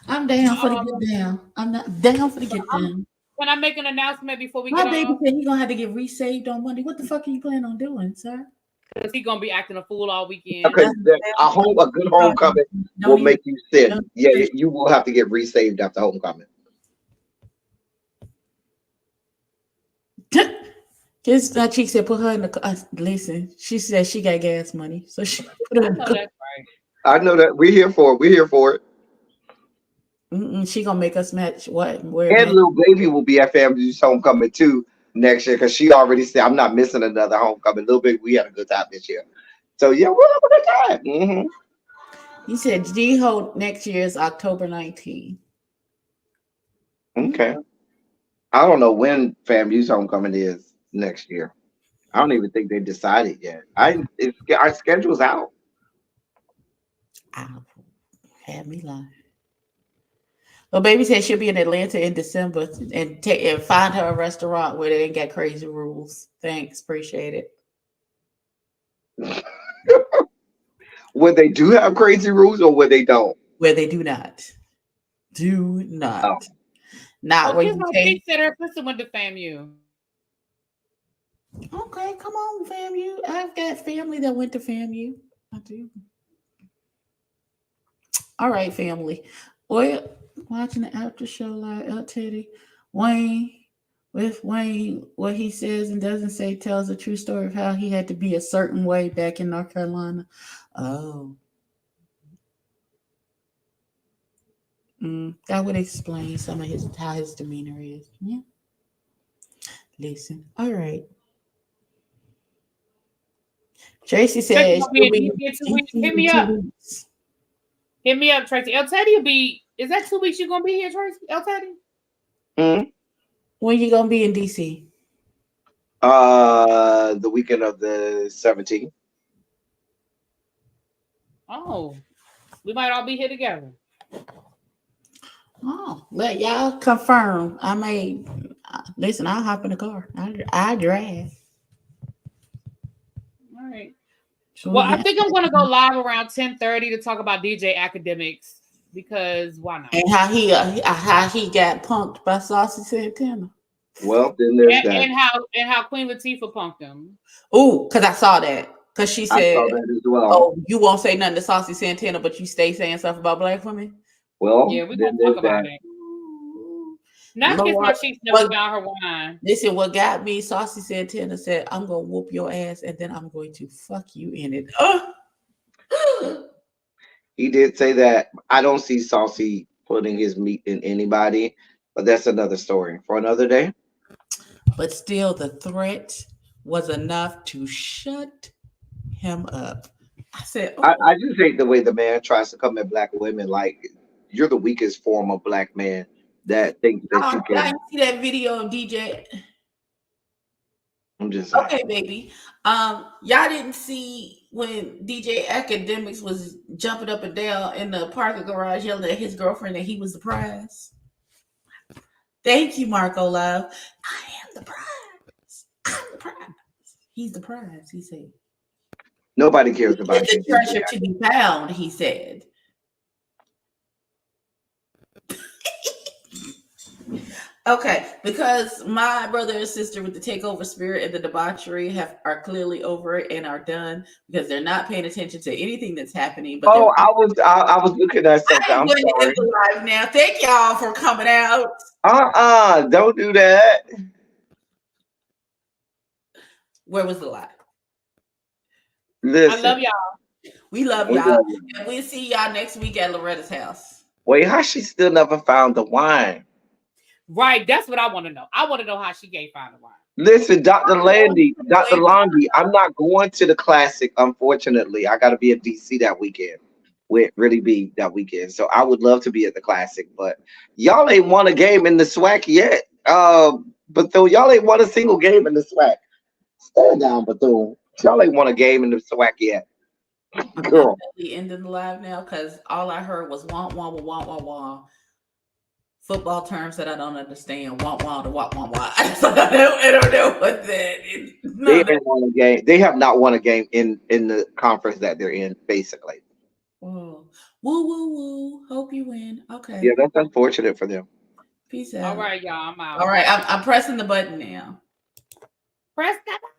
I'm down for the get down. I'm not down for the get down. Can I make an announcement before we My get baby off? said he's gonna have to get resaved on Monday. What the fuck are you planning on doing, sir? Because he's gonna be acting a fool all weekend. Because a good homecoming will make you sin. Yeah, you will have to get resaved after homecoming. Just that chick said, put her in the car. Listen, she said she got gas money, so she put her I in the know car. that's right. I know that we're here for it. We're here for it. She gonna make us match what? Where? And little baby will be at family's homecoming too next year because she already said I'm not missing another homecoming. Little baby, we had a good time this year. So yeah, we'll have a good time. He said G-Ho next year is October 19th. Okay. I don't know when FAMU's homecoming is next year. I don't even think they decided yet. Our schedule's out. Ow, had me lying. Well, baby said she'll be in Atlanta in December and find her a restaurant where they ain't got crazy rules. Thanks, appreciate it. Where they do have crazy rules or where they don't? Where they do not. Do not. Oh. Not where you She said her sister went to FAMU. Okay, come on, FAMU. I've got family that went to FAMU. I do. All right, family. Well, watching the after show live, Teddy. Wayne, what he says and doesn't say tells a true story of how he had to be a certain way back in North Carolina. Oh. That would explain some of how his demeanor is. Yeah. Listen. All right. Tracy says Hit me up. Hit me up, Tracy. ELTEDDY will be. Is that 2 weeks you're gonna be here, Tracy? ELTEDDY? When you gonna be in DC? The weekend of the 17th. Oh, we might all be here together. Oh, let y'all confirm. I may listen. I'll hop in the car. I drive. All right. Sure Well, I think I'm gonna go live around 10:30 to talk about DJ Academics because why not? And how he got punked by Saucy Santana. Well, then there's that. And how Queen Latifah punked him. Oh, because I saw that. Because she said, I saw that as well. "Oh, you won't say nothing to Saucy Santana, but you stay saying stuff about black women." Well, yeah, we're gonna talk about it. Not kiss my cheeks never found her wine. Listen, what got me, Saucy Santana said, "I'm gonna whoop your ass and then I'm going to fuck you in it." He did say that. I don't see Saucy putting his meat in anybody, but that's another story for another day. But still, the threat was enough to shut him up. I said, I just hate the way the man tries to come at black women like you're the weakest form of black man that thinks that you can. Y'all see that video of DJ? I'm just saying. Okay, baby. Y'all didn't see when DJ Academics was jumping up and down in the parking garage yelling at his girlfriend that he was the prize. Thank you, Marco Love. I am the prize. I'm the prize. He's the prize, he said. Nobody cares about the treasure to be found, he said. Okay, because my brother and sister with the takeover spirit and the debauchery are clearly over it and are done because they're not paying attention to anything that's happening. But I was looking at something. I'm sorry. I'm live now. Thank y'all for coming out. Don't do that. Where was the lie? Listen, I love y'all. We love y'all. And we'll see y'all next week at Loretta's house. Wait, how she still never found the wine? Right, that's what I want to know. I want to know how she can't find the wine. Listen, Dr. Longy, I'm not going to the classic, unfortunately. I got to be in DC that weekend. With Really Be that weekend. So I would love to be at the classic, but y'all ain't won a game in the SWAC yet. Bethune, y'all ain't won a single game in the SWAC. Stand down, Bethune. Y'all ain't won a game in the SWAC yet. Girl. I'm ending the live now because all I heard was wah, wah, wah, wah, wah, wah. Football terms that I don't understand. Wah, wah, wah, wah, wah. I don't know what that is. They haven't won a game. They have not won a game in the conference that they're in, basically. Whoa. Woo, woo, woo. Hope you win. Okay. Yeah, that's unfortunate for them. Peace out. All right, y'all. I'm out. All right. I'm pressing the button now. Press that button.